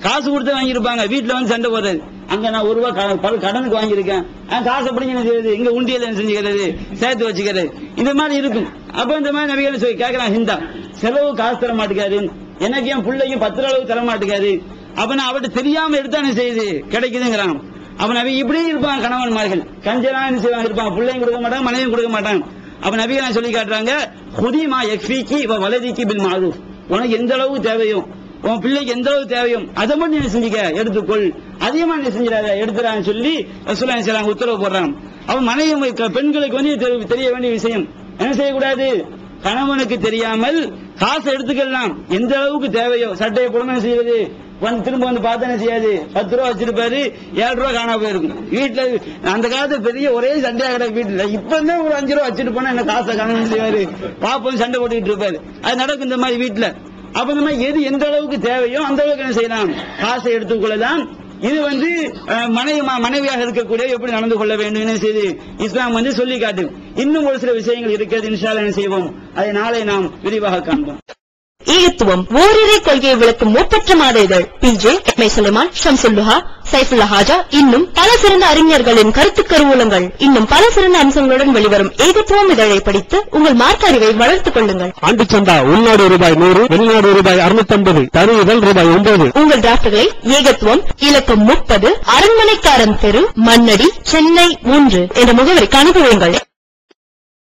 காசு கொடுத்து வாங்கியிருப்பாங்க, வீட்டுல வந்து சண்டை போடுறது, அங்க நான் ஒரு ரூபாய் கடனுக்கு வாங்கியிருக்கேன், காசு எப்படி என்ன செய்யுது, இங்க உண்டியல செஞ்சுக்கிறது, சேர்த்து வச்சுக்கிறது, இந்த மாதிரி இருக்கும். அப்ப இந்த மாதிரி நபிகள் சொல்லி கேட்கறான், ஹிந்தா செலவு காசு தர மாட்டேங்காரு, எனக்கு என் பிள்ளைக்கும் 10 அளவு தர மாட்டேங்காரு, அப்ப நான் அவர்கிட்ட தெரியாம எடுத்தானே செய்யுது கிடைக்குதுங்கிறான். அப்ப நபி இப்படி இருப்பாங்க கணவன்மார்கள், கஞ்சனா என்ன செய்வாங்க இருப்பாங்க, பிள்ளையும் கொடுக்க மாட்டாங்க, மனைவியும் கொடுக்க மாட்டாங்க. அப்ப நபிகள் சொல்லி காட்டுறாங்க, குதிமா எஃபிக்கு வலதிக்கு பில் மாரூஃப், உனக்கு எந்த அளவுக்கு தேவையோ, உன் பிள்ளைக்கு எந்த அளவுக்கு தேவையோ அதை மட்டும் நீ செஞ்சுக்க, எடுத்துக்கொள், அதிகமா நீ செஞ்சிடாத, எடுத்துறான்னு சொல்லி ரசூலுல்லாஹி ஸல்லல்லாஹு அலைஹி வஸல்லம் உத்தரவு போடுறாங்க. அவன் மனைவி பெண்களுக்கு வந்து தெரிய வேண்டிய விஷயம், என்ன செய்யக்கூடாது, கணவனுக்கு தெரியாமல் காசை எடுத்துக்கலாம், எந்த அளவுக்கு தேவையோ. சட்டையை பொறுமை செய்வது, திரும்ப வந்து பார்த்தா செய்யாது, 10 ரூபா வச்சிருப்பாரு, 7 ரூபா காணா போயிருக்கும். வீட்டுல அந்த காலத்துல பெரிய ஒரே சண்டையா கிடக்கு வீட்டுல. இப்பதான் ஒரு 5 ரூபா வச்சுட்டு போனா என்ன காசை காணணும் செய்வாரு, பாப்போம் சண்டை போட்டுக்கிட்டு இருப்பாரு. அது நடக்கும் இந்த மாதிரி வீட்டுல. அப்ப இந்த மாதிரி எது எந்த அளவுக்கு தேவையோ அந்த அளவுக்கு என்ன செய்யலாம், காசை எடுத்துக்கொள்ளலாம். இது வந்து மனைவியாக இருக்கக்கூடிய எப்படி நடந்து கொள்ள வேண்டும் செய்து இஸ்லாம் வந்து சொல்லி காட்டு. இன்னும் ஒரு சில விஷயங்கள் இருக்கிறது, இன்ஷா அல்லாஹ் என்ன செய்வோம், அதை நாளை நாம் விரிவாக காண்போம். ஈகத்துவம் ஓரிரை கொள்கையை விளக்கும் முப்பற்ற மாத இதழ் PJ சுலைமான், ஷம்சுல்லுஹா, சைஃபுல்லா ஹாஜா, இன்னும் பல சிறந்த அறிஞர்களின் கருத்து கருவூலங்கள், இன்னும் பல சிறந்த அம்சங்களுடன் வெளிவரும் ஏகத்துவம் இதழை படித்து உங்கள் மார்க்க அறிவை வளர்த்துக் கொள்ளுங்கள். ஆண்டு சந்தா உள்நாடு ரூபாய் 100, வெளிநாடு ரூபாய் 650, தனி இதழ் ரூபாய் 9. உங்கள் டிராப்டுகளை ஏகத்துவம் இலக்கம் 30, அரண்மனைக்காரன் தெரு, மண்ணடி, சென்னை 3 என்ற முகவரிக்கு அனுப்புவீங்கள்.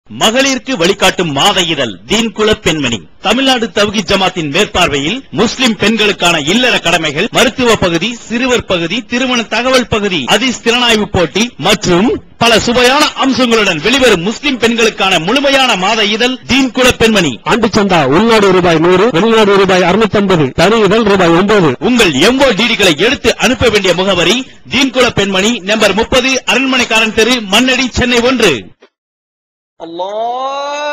மகளிருக்கு வழிகாட்டும் மாத இதழ் தீன் குல பெண்மணி. தமிழ்நாடு தவ்ஹீத் ஜமாத்தின் மேற்பார்வையில் முஸ்லிம் பெண்களுக்கான இல்லற கடமைகள், மருத்துவ பகுதி, சிறுவர் பகுதி, திருமண தகவல் பகுதி, ஹதீஸ் திறனாய்வு போட்டி மற்றும் பல சுவையான அம்சங்களுடன் வெளிவரும் முஸ்லிம் பெண்களுக்கான முழுமையான மாத இதழ் தீன் குல பெண்மணி. ஆண்டு சந்தா உள்நாடு ரூபாய் 100, வெளிநாடு ரூபாய் 650, தனி இதழ் ரூபாய் 9. உங்கள் MODD-களை எடுத்து அனுப்ப வேண்டிய முகவரி தீன் குல பெண்மணி, நம்பர் 30, அரண்மனைக்காரன் தெரு, மண்ணடி, சென்னை 1. Allah